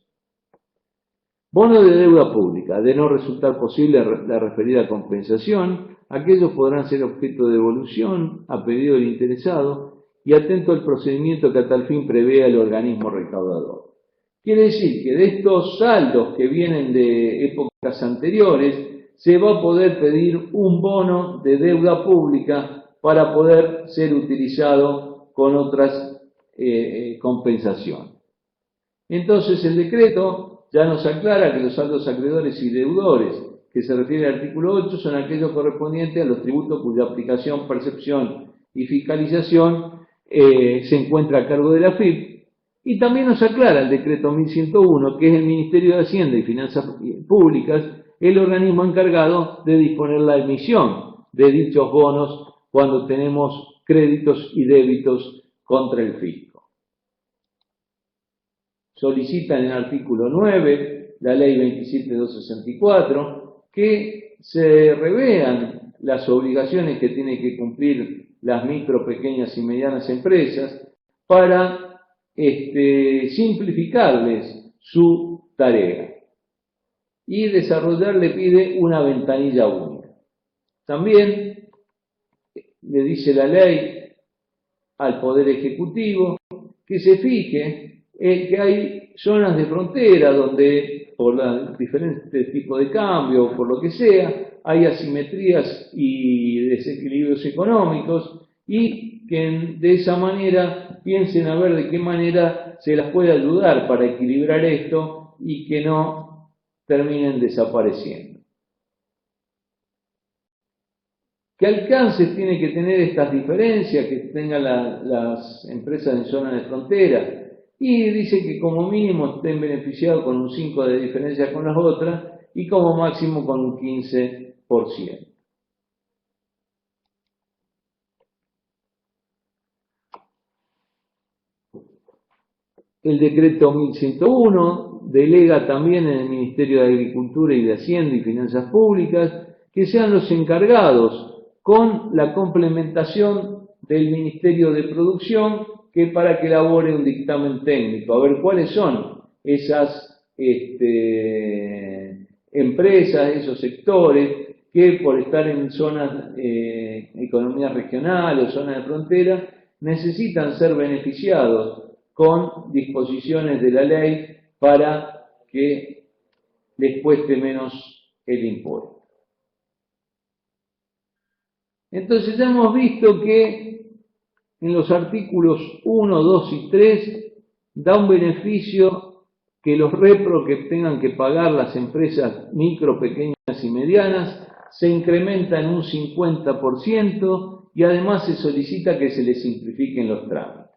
Bono de deuda pública. De no resultar posible la referida compensación, aquellos podrán ser objeto de devolución a pedido del interesado y atento al procedimiento que a tal fin prevea el organismo recaudador. Quiere decir que de estos saldos que vienen de épocas anteriores, se va a poder pedir un bono de deuda pública para poder ser utilizado con otras compensaciones. Entonces el decreto ya nos aclara que los saldos acreedores y deudores que se refiere al artículo 8 son aquellos correspondientes a los tributos cuya aplicación, percepción y fiscalización se encuentra a cargo de la AFIP. Y también nos aclara el decreto 1101, que es el Ministerio de Hacienda y Finanzas Públicas, el organismo encargado de disponer la emisión de dichos bonos cuando tenemos créditos y débitos contra el fisco. Solicita en el artículo 9, la Ley 27.264, que se revean las obligaciones que tienen que cumplir las micro, pequeñas y medianas empresas para simplificarles su tarea. Y desarrollar le pide una ventanilla única. También le dice la ley al Poder Ejecutivo que se fije que hay zonas de frontera donde, por los diferentes tipos de cambio, por lo que sea, hay asimetrías y desequilibrios económicos y que de esa manera piensen a ver de qué manera se las puede ayudar para equilibrar esto y que no terminen desapareciendo. ¿Qué alcances tiene que tener estas diferencias que tengan las empresas en zonas de frontera? Y dice que como mínimo estén beneficiados con un 5% de diferencia con las otras y como máximo con un 15%. El decreto 1101 delega también en el Ministerio de Agricultura y de Hacienda y Finanzas Públicas que sean los encargados con la complementación del Ministerio de Producción que para que elabore un dictamen técnico, a ver cuáles son esas empresas, esos sectores que por estar en zonas, economías regionales o zonas de frontera, necesitan ser beneficiados con disposiciones de la ley para que les cueste menos el impuesto. Entonces ya hemos visto que en los artículos 1, 2 y 3 da un beneficio que los repro que tengan que pagar las empresas micro, pequeñas y medianas se incrementa en un 50% y además se solicita que se les simplifiquen los trámites.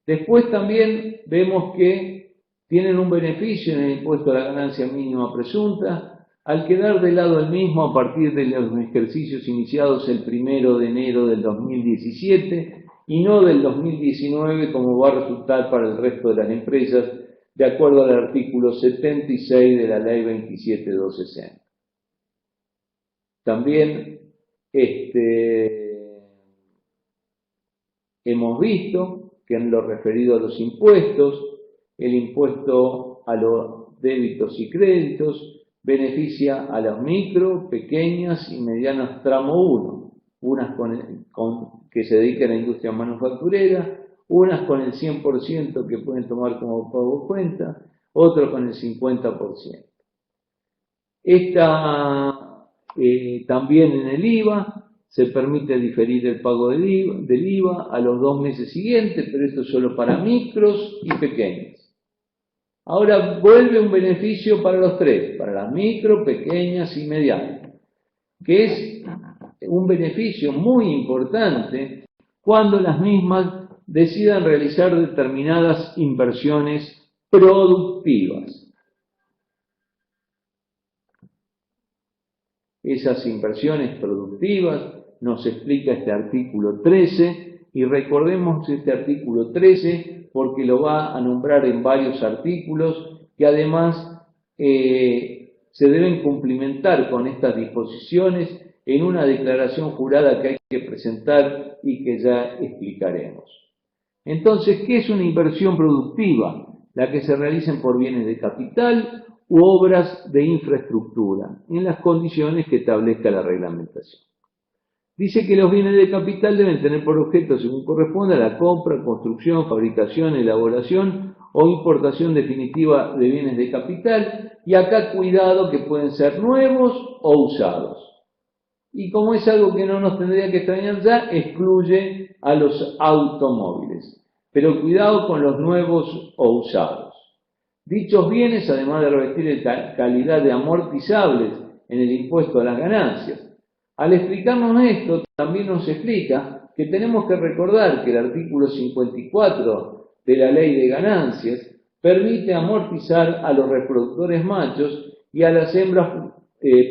Después también vemos que tienen un beneficio en el impuesto a la ganancia mínima presunta al quedar de lado el mismo a partir de los ejercicios iniciados el 1 de enero del 2017 y no del 2019 como va a resultar para el resto de las empresas de acuerdo al artículo 76 de la Ley 27260. También hemos visto que en lo referido a los impuestos, el impuesto a los débitos y créditos beneficia a las micro, pequeñas y medianas tramo 1, unas que se dedican a la industria manufacturera, unas con el 100% que pueden tomar como pago cuenta, otros con el 50%. También en el IVA se permite diferir el pago del IVA a los 2 meses siguientes, pero esto es solo para micros y pequeños. Ahora vuelve un beneficio para los tres, para las micro, pequeñas y medianas, que es un beneficio muy importante cuando las mismas decidan realizar determinadas inversiones productivas. Esas inversiones productivas nos explica este artículo 13 y recordemos este artículo 13 porque lo va a nombrar en varios artículos que además se deben cumplimentar con estas disposiciones en una declaración jurada que hay que presentar y que ya explicaremos. Entonces, ¿qué es una inversión productiva? La que se realicen por bienes de capital u obras de infraestructura, en las condiciones que establezca la reglamentación. Dice que los bienes de capital deben tener por objeto, según corresponda, la compra, construcción, fabricación, elaboración o importación definitiva de bienes de capital, y acá cuidado que pueden ser nuevos o usados. Y como es algo que no nos tendría que extrañar ya, excluye a los automóviles. Pero cuidado con los nuevos o usados. Dichos bienes, además de revestir calidad de amortizables en el impuesto a las ganancias. Al explicarnos esto, también nos explica que tenemos que recordar que el artículo 54 de la Ley de Ganancias permite amortizar a los reproductores machos y a las hembras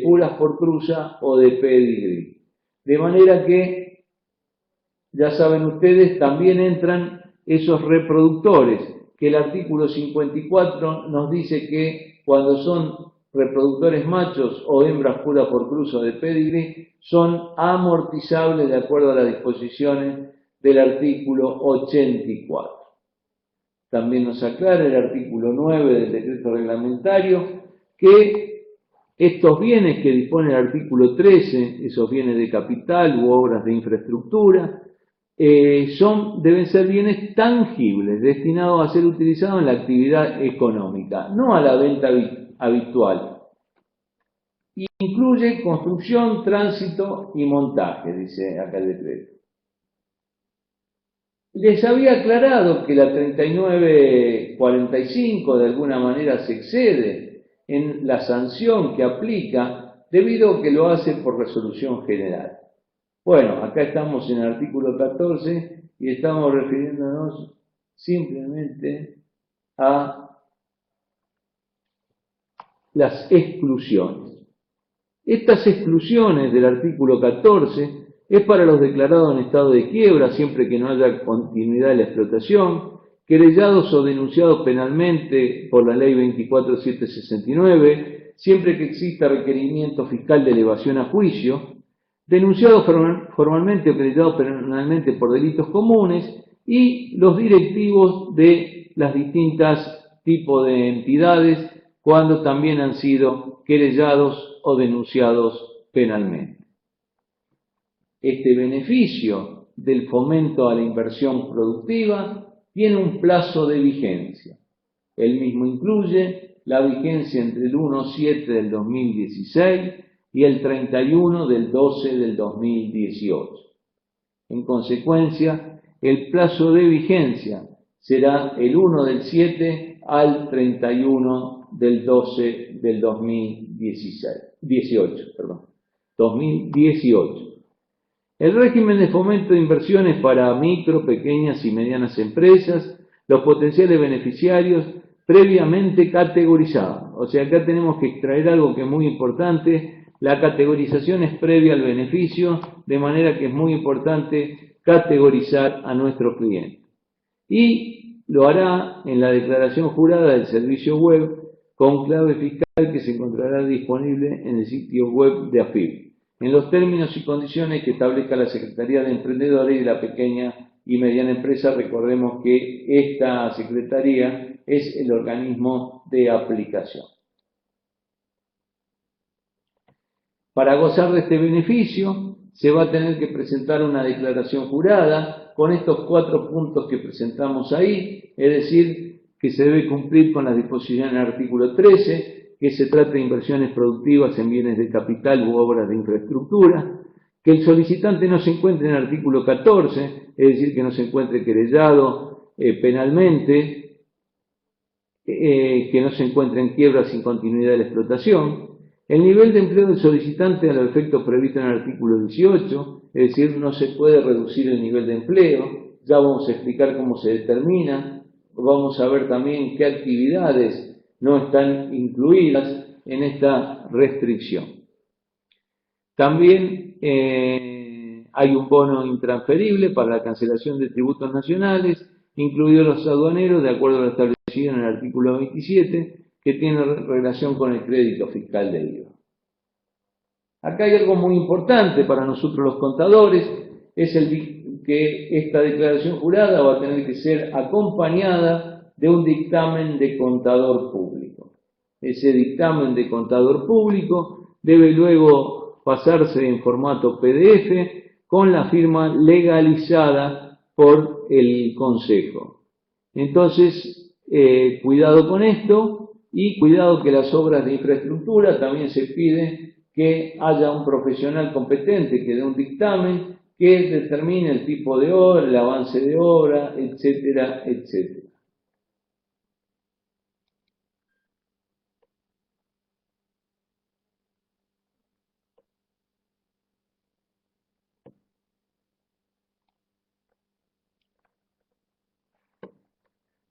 puras por cruza o de pedigrí. De manera que, ya saben ustedes, también entran esos reproductores, que el artículo 54 nos dice que cuando son reproductores machos o hembras puras por cruza o de pedigrí, son amortizables de acuerdo a las disposiciones del artículo 84. También nos aclara el artículo 9 del decreto reglamentario que estos bienes que dispone el artículo 13, esos bienes de capital u obras de infraestructura, deben ser bienes tangibles, destinados a ser utilizados en la actividad económica, no a la venta habitual. Y incluye construcción, tránsito y montaje, dice acá el decreto. Les había aclarado que la 3945 de alguna manera se excede en la sanción que aplica debido a que lo hace por resolución general. Bueno, acá estamos en el artículo 14 y estamos refiriéndonos simplemente a las exclusiones. Estas exclusiones del artículo 14 es para los declarados en estado de quiebra siempre que no haya continuidad de la explotación, querellados o denunciados penalmente por la Ley 24769, siempre que exista requerimiento fiscal de elevación a juicio, denunciados formalmente o querellados penalmente por delitos comunes, y los directivos de las distintas tipos de entidades cuando también han sido querellados o denunciados penalmente. Este beneficio del fomento a la inversión productiva tiene un plazo de vigencia. El mismo incluye la vigencia entre el 1/7 del 2016 y el 31 del 12 del 2018. En consecuencia, el plazo de vigencia será el 1 del 7 al 31 del 12 del 2018. El régimen de fomento de inversiones para micro, pequeñas y medianas empresas, los potenciales beneficiarios previamente categorizados. O sea, acá tenemos que extraer algo que es muy importante. La categorización es previa al beneficio, de manera que es muy importante categorizar a nuestro cliente. Y lo hará en la declaración jurada del servicio web con clave fiscal que se encontrará disponible en el sitio web de AFIP, en los términos y condiciones que establezca la Secretaría de Emprendedores y de la Pequeña y Mediana Empresa. Recordemos que esta Secretaría es el organismo de aplicación. Para gozar de este beneficio, se va a tener que presentar una declaración jurada con estos 4 puntos que presentamos ahí, es decir, que se debe cumplir con las disposiciones del artículo 13, que se trata de inversiones productivas en bienes de capital u obras de infraestructura, que el solicitante no se encuentre en el artículo 14, es decir, que no se encuentre querellado penalmente, que no se encuentre en quiebra sin continuidad de la explotación. El nivel de empleo del solicitante a los efectos previstos en el artículo 18, es decir, no se puede reducir el nivel de empleo. Ya vamos a explicar cómo se determina. Vamos a ver también qué actividades no están incluidas en esta restricción. También hay un bono intransferible para la cancelación de tributos nacionales, incluidos los aduaneros, de acuerdo a lo establecido en el artículo 27, que tiene relación con el crédito fiscal del IVA. Acá hay algo muy importante para nosotros los contadores, es que esta declaración jurada va a tener que ser acompañada de un dictamen de contador público. Ese dictamen de contador público debe luego pasarse en formato PDF con la firma legalizada por el Consejo. Entonces, cuidado con esto. Y cuidado que las obras de infraestructura también se pide que haya un profesional competente que dé un dictamen que determine el tipo de obra, el avance de obra, etcétera, etcétera.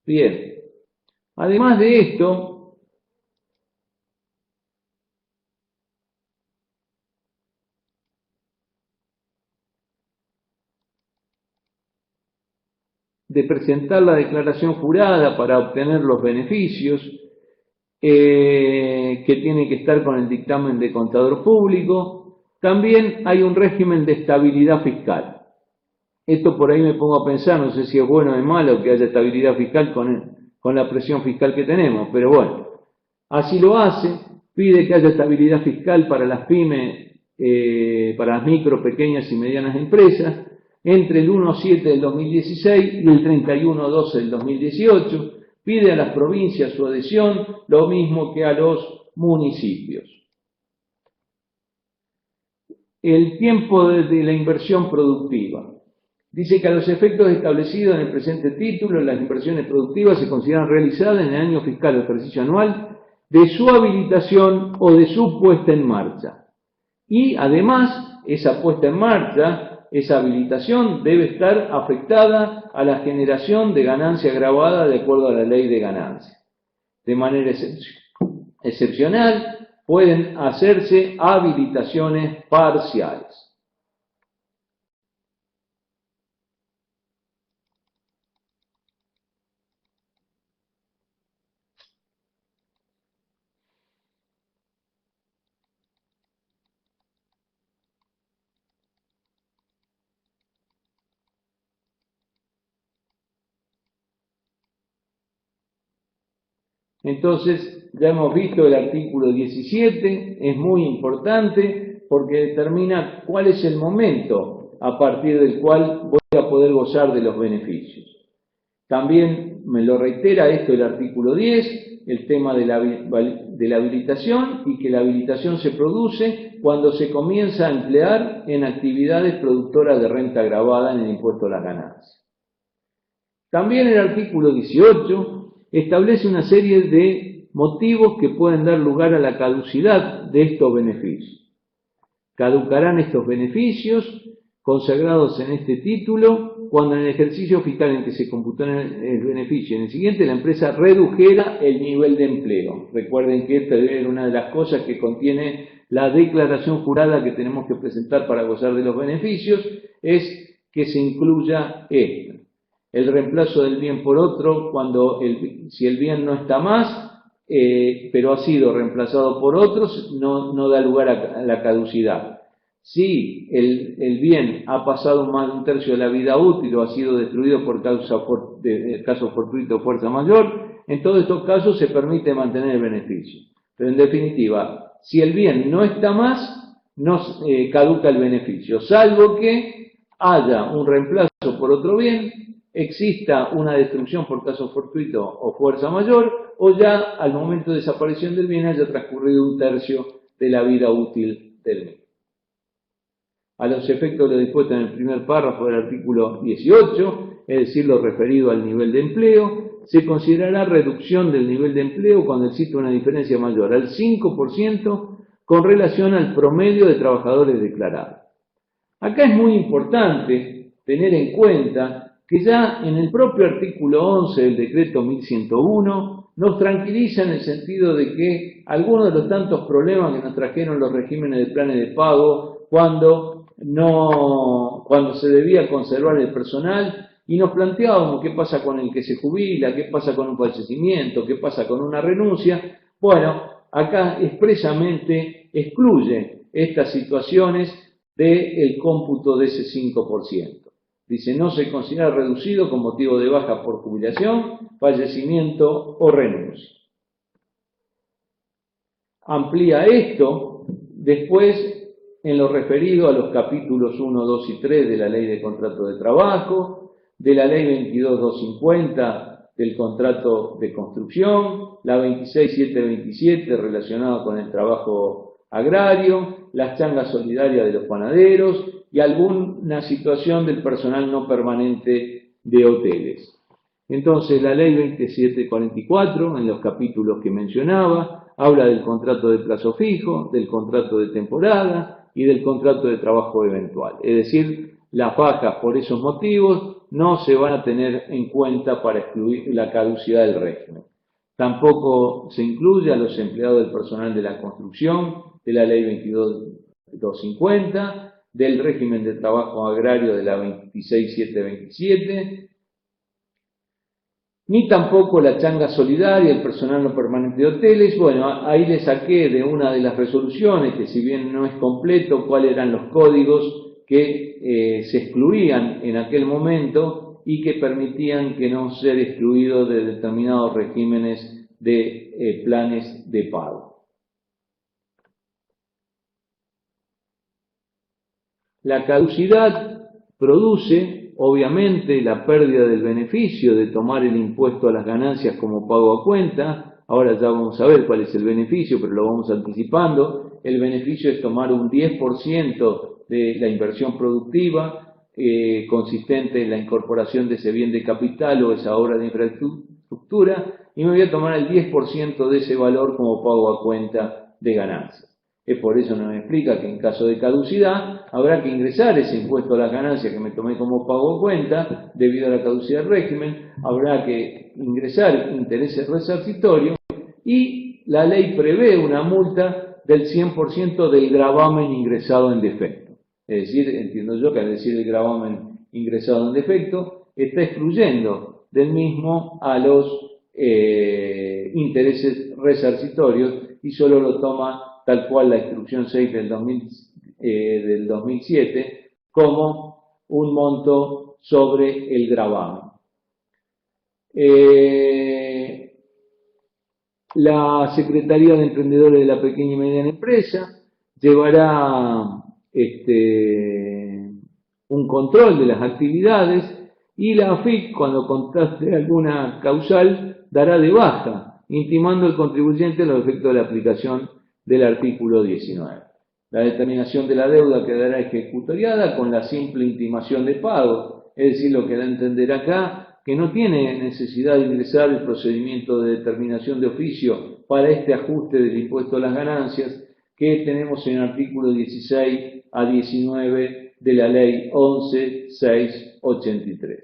Bien, además de esto, de presentar la declaración jurada para obtener los beneficios, que tiene que estar con el dictamen de contador público, también hay un régimen de estabilidad fiscal. Esto por ahí me pongo a pensar, no sé si es bueno o es malo que haya estabilidad fiscal con la presión fiscal que tenemos, pero bueno, así lo hace, pide que haya estabilidad fiscal para las pymes, para las micro, pequeñas y medianas empresas, entre el 1/7 del 2016 y el 31/12 del 2018, pide a las provincias su adhesión, lo mismo que a los municipios. El tiempo de la inversión productiva. Dice que a los efectos establecidos en el presente título, las inversiones productivas se consideran realizadas en el año fiscal o ejercicio anual de su habilitación o de su puesta en marcha. Y además, esa puesta en marcha, esa habilitación debe estar afectada a la generación de ganancia grabada de acuerdo a la ley de ganancia. De manera excepcional, pueden hacerse habilitaciones parciales. Entonces, ya hemos visto el artículo 17, es muy importante Porque determina cuál es el momento a partir del cual voy a poder gozar de los beneficios. También me lo reitera esto el artículo 10, el tema de la habilitación, y que la habilitación se produce cuando se comienza a emplear en actividades productoras de renta gravada en el impuesto a las ganancias. También el artículo 18 establece una serie de motivos que pueden dar lugar a la caducidad de estos beneficios. Caducarán estos beneficios consagrados en este título cuando en el ejercicio fiscal en que se computó el beneficio en el siguiente la empresa redujera el nivel de empleo. Recuerden que esta es una de las cosas que contiene la declaración jurada que tenemos que presentar para gozar de los beneficios, es que se incluya esto. El reemplazo del bien por otro, si el bien no está más, pero ha sido reemplazado por otros, no da lugar a la caducidad. Si el bien ha pasado más de un tercio de la vida útil o ha sido destruido por caso fortuito o fuerza mayor, en todos estos casos se permite mantener el beneficio. Pero en definitiva, si el bien no está más, no caduca el beneficio, salvo que haya un reemplazo por otro bien, exista una destrucción por caso fortuito o fuerza mayor, o ya al momento de desaparición del bien haya transcurrido un tercio de la vida útil del bien. A los efectos de lo dispuesto en el primer párrafo del artículo 18, es decir, lo referido al nivel de empleo, se considerará reducción del nivel de empleo cuando existe una diferencia mayor al 5% con relación al promedio de trabajadores declarados. Acá es muy importante tener en cuenta que ya en el propio artículo 11 del decreto 1101 nos tranquiliza en el sentido de que algunos de los tantos problemas que nos trajeron los regímenes de planes de pago cuando se debía conservar el personal, y nos planteábamos qué pasa con el que se jubila, qué pasa con un fallecimiento, qué pasa con una renuncia. Bueno, acá expresamente excluye estas situaciones del cómputo de ese 5%. Dice, no se considera reducido con motivo de baja por jubilación, fallecimiento o renuncia. Amplía esto después en lo referido a los capítulos 1, 2 y 3 de la Ley de Contrato de Trabajo, de la Ley 22.250 del Contrato de Construcción, la 26.727 relacionada con el trabajo agrario, las changas solidarias de los panaderos y alguna situación del personal no permanente de hoteles. Entonces, la Ley 27.44, en los capítulos que mencionaba, habla del contrato de plazo fijo, del contrato de temporada y del contrato de trabajo eventual. Es decir, las bajas por esos motivos no se van a tener en cuenta para excluir la caducidad del régimen. Tampoco se incluye a los empleados del personal de la construcción, de la Ley 22.250, del régimen de trabajo agrario de la 26.727, ni tampoco la changa solidaria, el personal no permanente de hoteles. Bueno, ahí le saqué de una de las resoluciones, que si bien no es completo, cuáles eran los códigos que se excluían en aquel momento y que permitían que no ser excluidos de determinados regímenes de planes de pago. La caducidad produce obviamente la pérdida del beneficio de tomar el impuesto a las ganancias como pago a cuenta. Ahora ya vamos a ver cuál es el beneficio, pero lo vamos anticipando. El beneficio es tomar un 10% de la inversión productiva consistente en la incorporación de ese bien de capital o esa obra de infraestructura, y me voy a tomar el 10% de ese valor como pago a cuenta de ganancias. Es por eso nos explica que en caso de caducidad habrá que ingresar ese impuesto a las ganancias que me tomé como pago a cuenta debido a la caducidad del régimen, habrá que ingresar intereses resarcitorios, y la ley prevé una multa del 100% del gravamen ingresado en defecto. Es decir, entiendo yo que al decir el gravamen ingresado en defecto, está excluyendo del mismo a los intereses resarcitorios y solo lo toma tal cual la instrucción 6 del 2007, como un monto sobre el gravamen. La Secretaría de Emprendedores de la Pequeña y Mediana Empresa llevará un control de las actividades y la AFIP, cuando constate alguna causal, dará de baja, intimando al contribuyente los efectos de la aplicación del artículo 19. La determinación de la deuda quedará ejecutoriada con la simple intimación de pago, es decir, lo que da a entender acá, que no tiene necesidad de ingresar el procedimiento de determinación de oficio para este ajuste del impuesto a las ganancias que tenemos en el artículo 16 a 19 de la ley 11.683.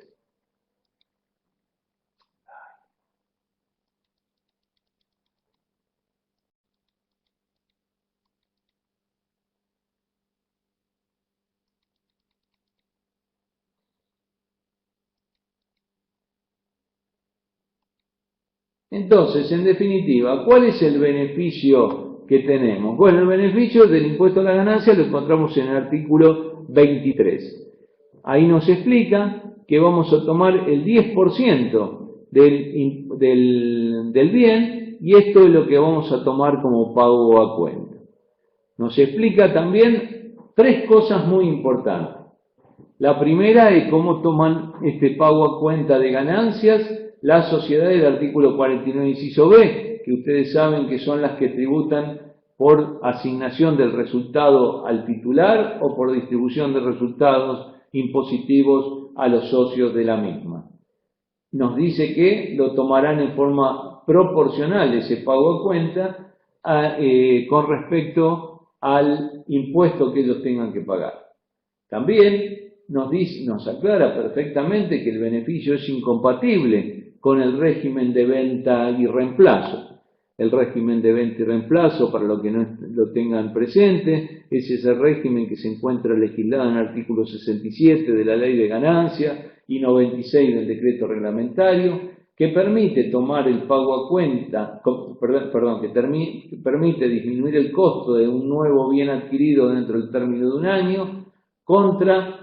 Entonces, en definitiva, ¿cuál es el beneficio que tenemos? Bueno, el beneficio del impuesto a la ganancia lo encontramos en el artículo 23. Ahí nos explica que vamos a tomar el 10% del bien y esto es lo que vamos a tomar como pago a cuenta. Nos explica también tres cosas muy importantes. La primera es cómo toman este pago a cuenta de ganancias las sociedades del artículo 49 inciso B, que ustedes saben que son las que tributan por asignación del resultado al titular o por distribución de resultados impositivos a los socios de la misma. Nos dice que lo tomarán en forma proporcional ese pago a cuenta con respecto al impuesto que ellos tengan que pagar. También nos aclara perfectamente que el beneficio es incompatible con el régimen de venta y reemplazo. El régimen de venta y reemplazo, para los que no lo tengan presente, es ese régimen que se encuentra legislado en el artículo 67 de la Ley de Ganancia y 96 del decreto reglamentario, que permite tomar el pago a cuenta, que permite disminuir el costo de un nuevo bien adquirido dentro del término de un año contra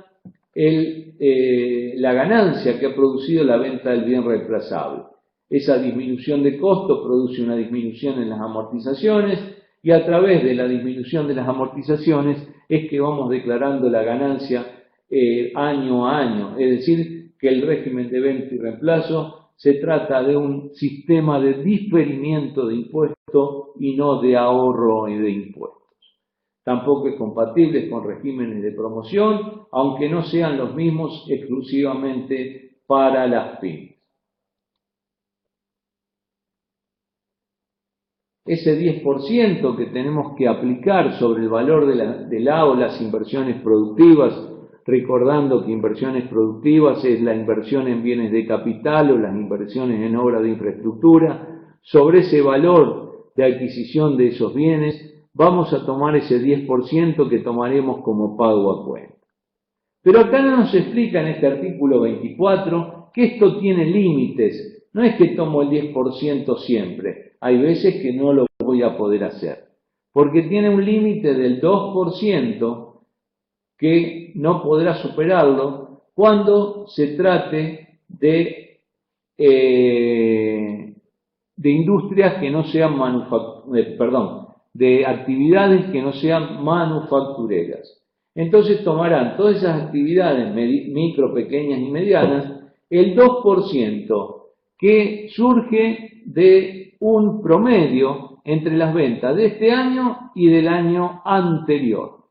la ganancia que ha producido la venta del bien reemplazable. Esa disminución de costo produce una disminución en las amortizaciones y a través de la disminución de las amortizaciones es que vamos declarando la ganancia año a año. Es decir, que el régimen de venta y reemplazo se trata de un sistema de diferimiento de impuestos y no de ahorro de impuestos. Tampoco es compatible con regímenes de promoción, aunque no sean los mismos exclusivamente para las pymes. Ese 10% que tenemos que aplicar sobre el valor de la o las inversiones productivas, recordando que inversiones productivas es la inversión en bienes de capital o las inversiones en obras de infraestructura, sobre ese valor de adquisición de esos bienes, vamos a tomar ese 10% que tomaremos como pago a cuenta. Pero acá no nos explica en este artículo 24 que esto tiene límites. No es que tomo el 10% siempre. Hay veces que no lo voy a poder hacer. Porque tiene un límite del 2% que no podrá superarlo cuando se trate de industrias que no sean de actividades que no sean manufactureras. Entonces tomarán todas esas actividades micro, pequeñas y medianas, el 2% que surge de un promedio entre las ventas de este año y del año anterior.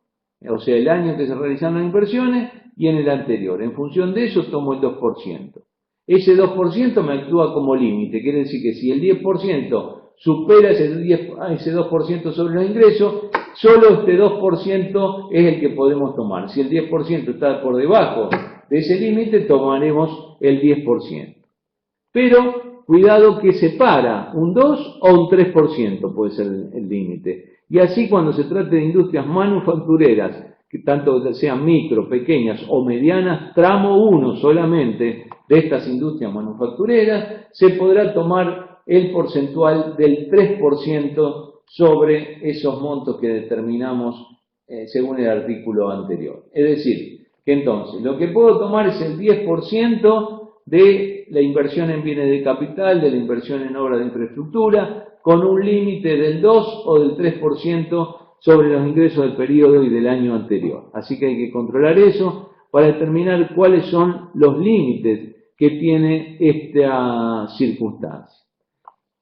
O sea, el año que se realizaron las inversiones y en el anterior. En función de eso tomo el 2%. Ese 2% me actúa como límite, quiere decir que si el 10% supera ese 2% sobre los ingresos, solo este 2% es el que podemos tomar. Si el 10% está por debajo de ese límite, tomaremos el 10%. Pero, cuidado que separa un 2 o un 3% puede ser el límite. Y así cuando se trate de industrias manufactureras, que tanto sean micro, pequeñas o medianas, tramo 1 solamente de estas industrias manufactureras, se podrá tomar el porcentual del 3% sobre esos montos que determinamos según el artículo anterior. Es decir, que entonces lo que puedo tomar es el 10% de la inversión en bienes de capital, de la inversión en obras de infraestructura, con un límite del 2 o del 3% sobre los ingresos del periodo y del año anterior. Así que hay que controlar eso para determinar cuáles son los límites que tiene esta circunstancia.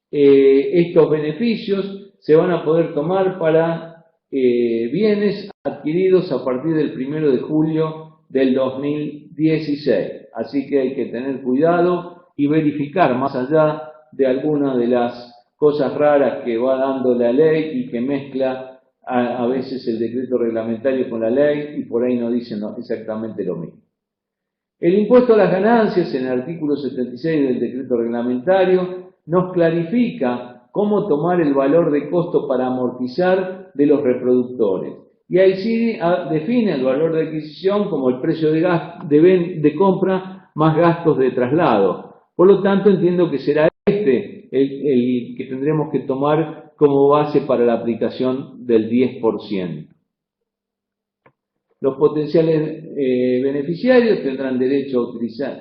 Estos beneficios se van a poder tomar para bienes adquiridos a partir del 1 de julio del 2016. Así que hay que tener cuidado y verificar, más allá de algunas de las cosas raras que va dando la ley y que mezcla a veces el decreto reglamentario con la ley y por ahí no dicen exactamente lo mismo. El impuesto a las ganancias, en el artículo 76 del decreto reglamentario, nos clarifica cómo tomar el valor de costo para amortizar de los reproductores. Y ahí sí define el valor de adquisición como el precio de compra más gastos de traslado. Por lo tanto, entiendo que será el que tendremos que tomar como base para la aplicación del 10%. Los potenciales beneficiarios tendrán derecho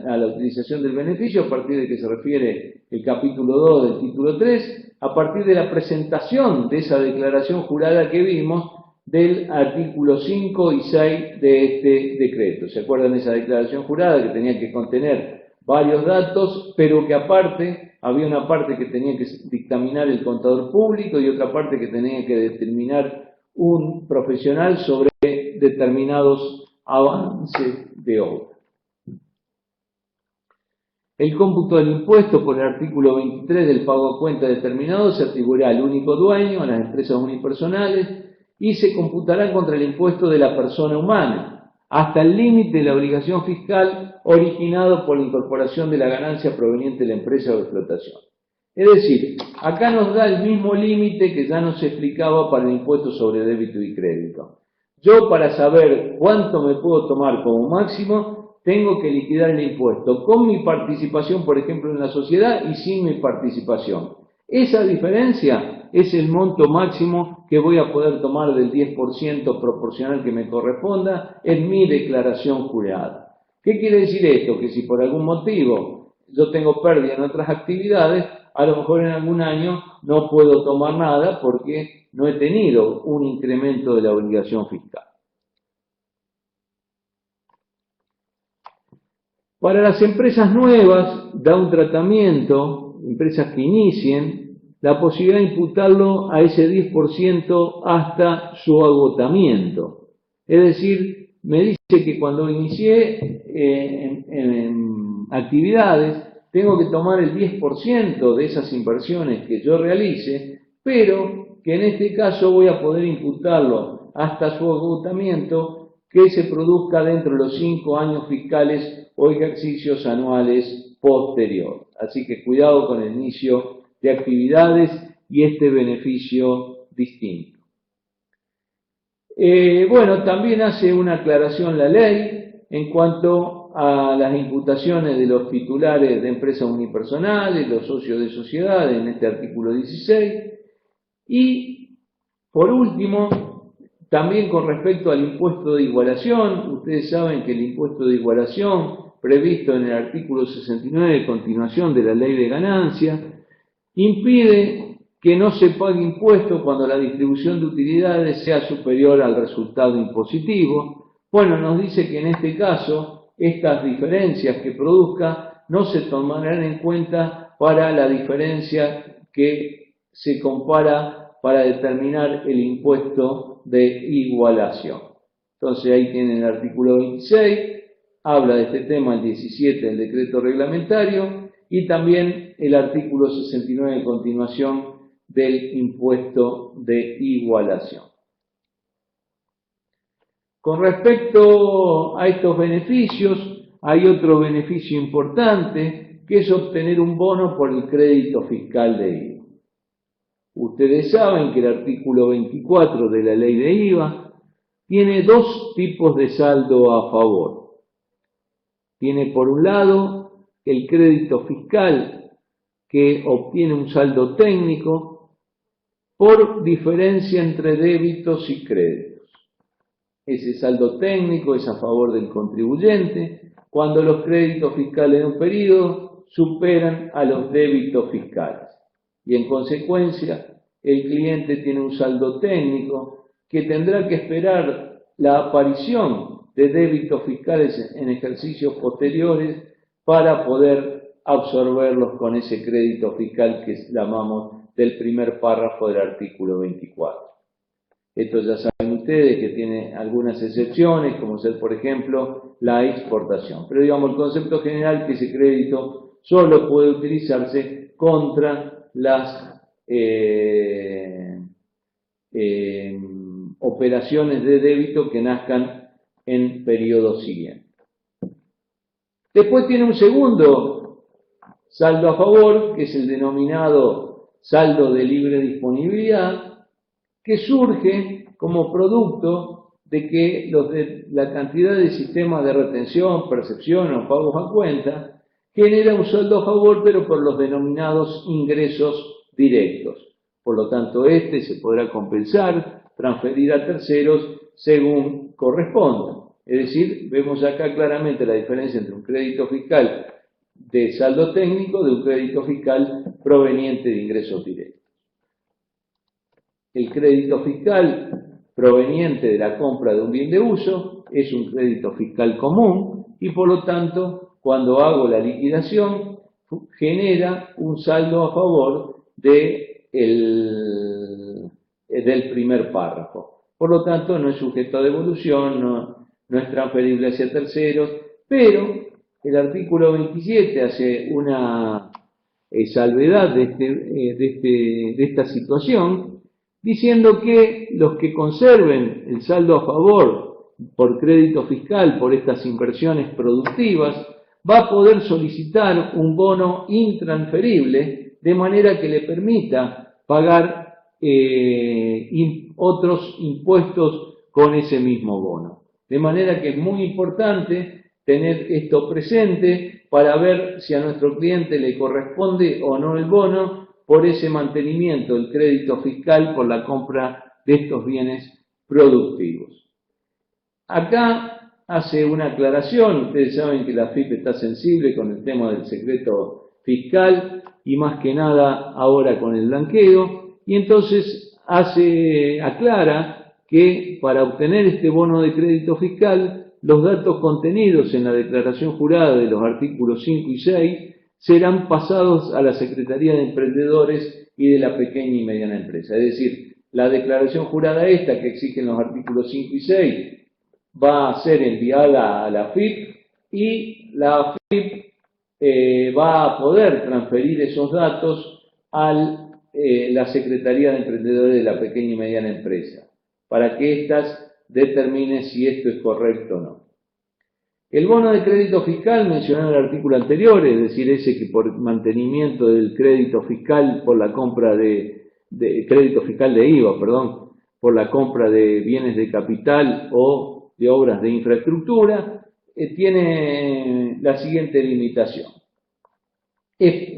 a la utilización del beneficio a partir de que se refiere el capítulo 2 del título 3, a partir de la presentación de esa declaración jurada que vimos del artículo 5 y 6 de este decreto. ¿Se acuerdan de esa declaración jurada que tenía que contener varios datos, pero que aparte había una parte que tenía que dictaminar el contador público y otra parte que tenía que determinar un profesional sobre determinados avances de obra? El cómputo del impuesto por el artículo 23 del pago a cuenta determinado se atribuirá al único dueño, a las empresas unipersonales, y se computará contra el impuesto de la persona humana, hasta el límite de la obligación fiscal originado por la incorporación de la ganancia proveniente de la empresa o explotación. Es decir, acá nos da el mismo límite que ya nos explicaba para el impuesto sobre débito y crédito. Yo, para saber cuánto me puedo tomar como máximo, tengo que liquidar el impuesto con mi participación, por ejemplo, en la sociedad y sin mi participación. Esa diferencia es el monto máximo que voy a poder tomar del 10% proporcional que me corresponda en mi declaración jurada. ¿Qué quiere decir esto? Que si por algún motivo yo tengo pérdida en otras actividades, a lo mejor en algún año no puedo tomar nada porque no he tenido un incremento de la obligación fiscal. Para las empresas nuevas da un tratamiento, empresas que inicien, la posibilidad de imputarlo a ese 10% hasta su agotamiento. Es decir, me dice que cuando inicié en actividades, tengo que tomar el 10% de esas inversiones que yo realice, pero que en este caso voy a poder imputarlo hasta su agotamiento que se produzca dentro de los 5 años fiscales o ejercicios anuales posteriores. Así que cuidado con el inicio de actividades y este beneficio distinto. Bueno, también hace una aclaración la ley en cuanto a las imputaciones de los titulares de empresas unipersonales, los socios de sociedades en este artículo 16. Y, por último, también con respecto al impuesto de igualación, ustedes saben que el impuesto de igualación previsto en el artículo 69 de continuación de la Ley de Ganancias impide que no se pague impuesto cuando la distribución de utilidades sea superior al resultado impositivo. Bueno, nos dice que en este caso estas diferencias que produzca no se tomarán en cuenta para la diferencia que se compara para determinar el impuesto de igualación. Entonces ahí tienen el artículo 26, habla de este tema el 17 del decreto reglamentario y también el artículo 69 de continuación del impuesto de igualación. Con respecto a estos beneficios, hay otro beneficio importante que es obtener un bono por el crédito fiscal de IVA. Ustedes saben que el artículo 24 de la ley de IVA tiene dos tipos de saldo a favor. Tiene por un lado el crédito fiscal que obtiene un saldo técnico por diferencia entre débitos y créditos. Ese saldo técnico es a favor del contribuyente cuando los créditos fiscales de un periodo superan a los débitos fiscales. Y en consecuencia, el cliente tiene un saldo técnico que tendrá que esperar la aparición de débitos fiscales en ejercicios posteriores para poder absorberlos con ese crédito fiscal que llamamos del primer párrafo del artículo 24. Esto ya saben ustedes que tiene algunas excepciones, como ser, por ejemplo, la exportación. Pero digamos, el concepto general que ese crédito solo puede utilizarse contra las operaciones de débito que nazcan en periodos siguientes. Después tiene un segundo saldo a favor, que es el denominado saldo de libre disponibilidad, que surge como producto de que la cantidad de sistemas de retención, percepción o pagos a cuenta genera un saldo a favor, pero por los denominados ingresos directos. Por lo tanto, este se podrá compensar, transferir a terceros según corresponda. Es decir, vemos acá claramente la diferencia entre un crédito fiscal de saldo técnico de un crédito fiscal proveniente de ingresos directos. El crédito fiscal proveniente de la compra de un bien de uso es un crédito fiscal común y por lo tanto, cuando hago la liquidación, genera un saldo a favor del primer párrafo. Por lo tanto, no es sujeto a devolución, no es transferible hacia terceros, pero el artículo 27 hace una salvedad de esta situación, diciendo que los que conserven el saldo a favor por crédito fiscal por estas inversiones productivas va a poder solicitar un bono intransferible de manera que le permita pagar otros impuestos con ese mismo bono. De manera que es muy importante tener esto presente para ver si a nuestro cliente le corresponde o no el bono por ese mantenimiento del crédito fiscal por la compra de estos bienes productivos. Acá hace una aclaración, ustedes saben que la AFIP está sensible con el tema del secreto fiscal y más que nada ahora con el blanqueo, y entonces aclara que para obtener este bono de crédito fiscal, los datos contenidos en la declaración jurada de los artículos 5 y 6 serán pasados a la Secretaría de Emprendedores y de la Pequeña y Mediana Empresa. Es decir, la declaración jurada esta que exigen los artículos 5 y 6 va a ser enviada a la AFIP y la AFIP va a poder transferir esos datos a la Secretaría de Emprendedores de la Pequeña y Mediana Empresa para que éstas determinen si esto es correcto o no. El bono de crédito fiscal mencionado en el artículo anterior, es decir, ese que por mantenimiento del crédito fiscal por la compra crédito fiscal de IVA, perdón, por la compra de bienes de capital o de obras de infraestructura, tiene la siguiente limitación.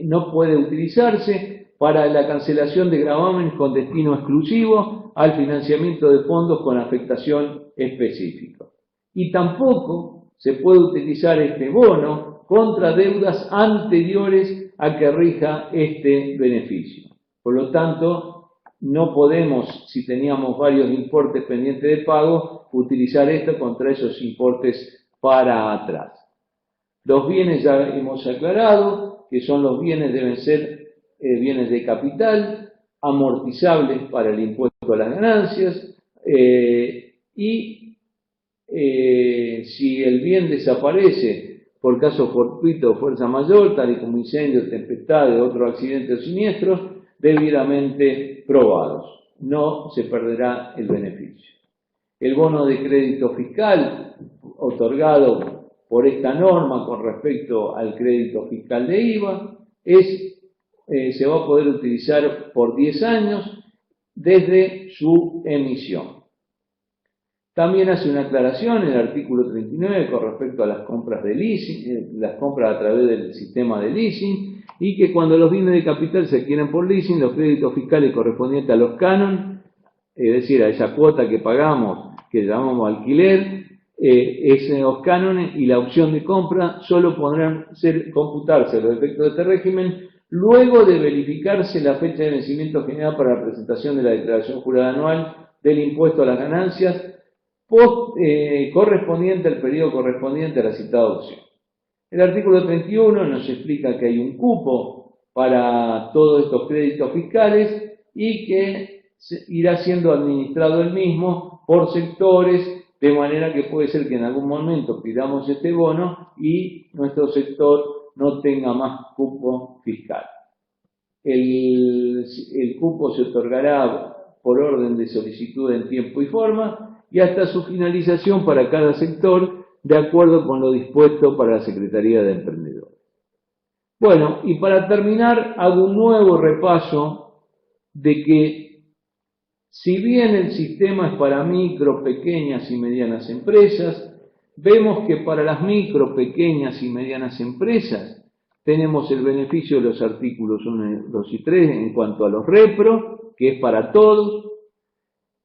No puede utilizarse para la cancelación de gravámenes con destino exclusivo al financiamiento de fondos con afectación específica. Y tampoco se puede utilizar este bono contra deudas anteriores a que rija este beneficio. Por lo tanto, no podemos, si teníamos varios importes pendientes de pago, utilizar esto contra esos importes para atrás. Los bienes ya hemos aclarado que son los bienes, deben ser bienes de capital, amortizables para el impuesto a las ganancias y si el bien desaparece por caso fortuito o fuerza mayor, tal y como incendio, tempestad, otro accidente o siniestros, debidamente probados. No se perderá el beneficio. El bono de crédito fiscal otorgado por esta norma con respecto al crédito fiscal de IVA se va a poder utilizar por 10 años desde su emisión. También hace una aclaración en el artículo 39 con respecto a las compras de leasing, las compras a través del sistema de leasing, y que cuando los bienes de capital se adquieren por leasing, los créditos fiscales correspondientes a los cánon, es decir, a esa cuota que pagamos, que llamamos alquiler, esos cánones y la opción de compra solo podrán computarse los efectos de este régimen luego de verificarse la fecha de vencimiento general para la presentación de la declaración jurada anual del impuesto a las ganancias correspondiente al periodo correspondiente a la citada opción. El artículo 31 nos explica que hay un cupo para todos estos créditos fiscales y que irá siendo administrado el mismo por sectores, de manera que puede ser que en algún momento pidamos este bono y nuestro sector no tenga más cupo fiscal. El cupo se otorgará por orden de solicitud en tiempo y forma y hasta su finalización para cada sector, de acuerdo con lo dispuesto para la Secretaría de Emprendedores. Bueno, y para terminar, hago un nuevo repaso de que, si bien el sistema es para micro, pequeñas y medianas empresas, vemos que para las micro, pequeñas y medianas empresas tenemos el beneficio de los artículos 1, 2 y 3 en cuanto a los repro, que es para todos.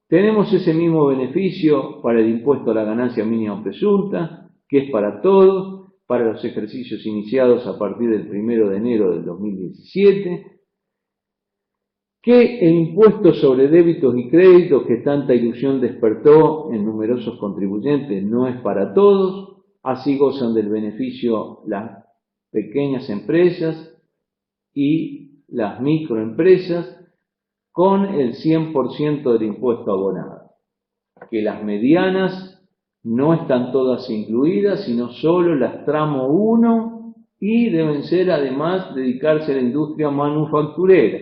Tenemos ese mismo beneficio para el impuesto a la ganancia mínima presunta, que es para todos, para los ejercicios iniciados a partir del 1 de enero del 2017. Que el impuesto sobre débitos y créditos que tanta ilusión despertó en numerosos contribuyentes no es para todos, así gozan del beneficio las pequeñas empresas y las microempresas con el 100% del impuesto abonado, que las medianas no están todas incluidas, sino solo las tramo 1 y deben ser además dedicarse a la industria manufacturera.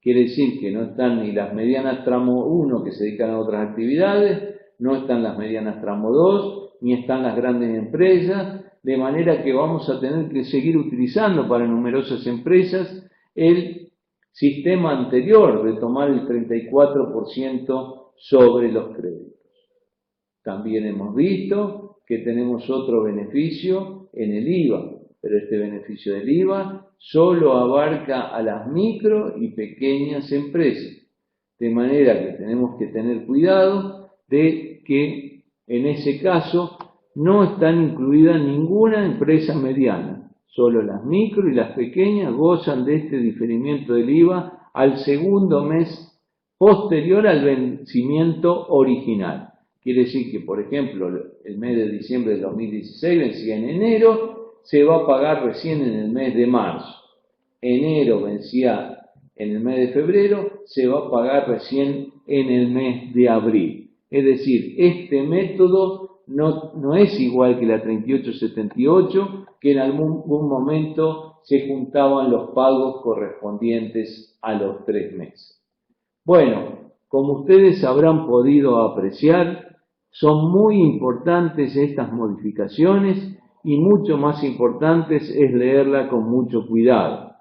Quiere decir que no están ni las medianas tramo 1 que se dedican a otras actividades, no están las medianas tramo 2, ni están las grandes empresas, de manera que vamos a tener que seguir utilizando para numerosas empresas el sistema anterior de tomar el 34% sobre los créditos. También hemos visto que tenemos otro beneficio en el IVA, pero este beneficio del IVA solo abarca a las micro y pequeñas empresas, de manera que tenemos que tener cuidado de que en ese caso no están incluidas ninguna empresa mediana, solo las micro y las pequeñas gozan de este diferimiento del IVA al segundo mes posterior al vencimiento original. Quiere decir que, por ejemplo, el mes de diciembre de 2016 vencía en enero, se va a pagar recién en el mes de marzo. Enero vencía en el mes de febrero, se va a pagar recién en el mes de abril. Es decir, este método no es igual que la 3878, que en algún momento se juntaban los pagos correspondientes a los 3 meses. Bueno, como ustedes habrán podido apreciar, son muy importantes estas modificaciones y mucho más importantes es leerla con mucho cuidado.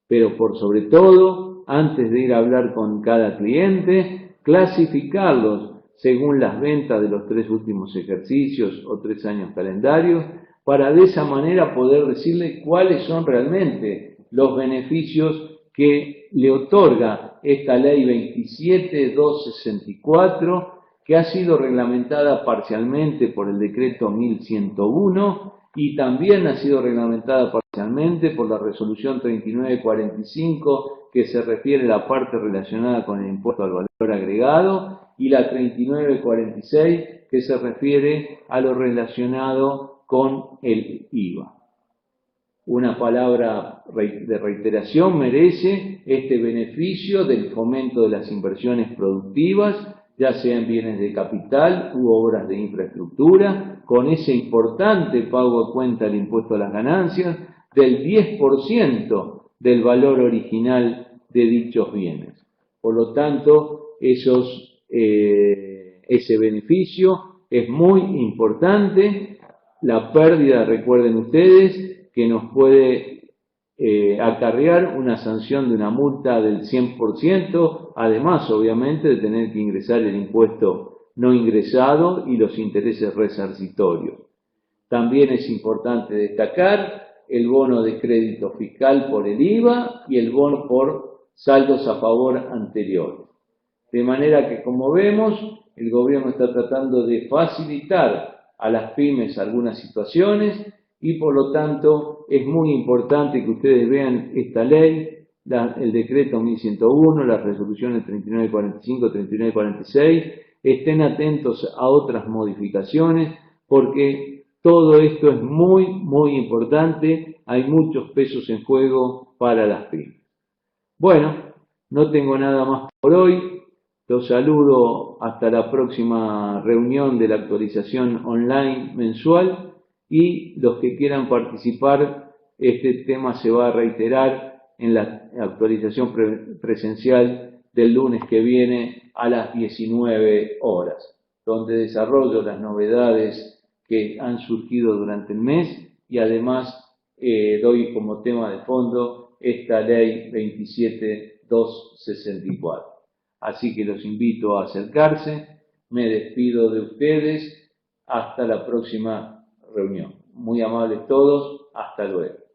Pero por sobre todo, antes de ir a hablar con cada cliente, clasificarlos según las ventas de los 3 últimos ejercicios o 3 años calendarios, para de esa manera poder decirle cuáles son realmente los beneficios que le otorga esta ley 27.264, que ha sido reglamentada parcialmente por el decreto 1101 y también ha sido reglamentada parcialmente por la resolución 3945, que se refiere a la parte relacionada con el impuesto al valor agregado, y la 3946, que se refiere a lo relacionado con el IVA. Una palabra de reiteración merece este beneficio del fomento de las inversiones productivas, ya sean bienes de capital u obras de infraestructura, con ese importante pago a cuenta del impuesto a las ganancias del 10% del valor original de dichos bienes. Por lo tanto, ese beneficio es muy importante. La pérdida, recuerden ustedes, que nos puede acarrear una sanción de una multa del 100%, además obviamente de tener que ingresar el impuesto no ingresado y los intereses resarcitorios. También es importante destacar el bono de crédito fiscal por el IVA y el bono por saldos a favor anteriores. De manera que, como vemos, el gobierno está tratando de facilitar a las pymes algunas situaciones y por lo tanto es muy importante que ustedes vean esta ley el decreto 1101, las resoluciones 3945, 3946, estén atentos a otras modificaciones porque todo esto es muy importante, hay muchos pesos en juego para las pymes. Bueno, no tengo nada más por hoy, los saludo hasta la próxima reunión de la actualización online mensual y los que quieran participar, este tema se va a reiterar en la actualización presencial del lunes que viene a las 19 horas, donde desarrollo las novedades que han surgido durante el mes y además doy como tema de fondo esta ley 27264. Así que los invito a acercarse, me despido de ustedes, hasta la próxima reunión. Muy amables todos, hasta luego.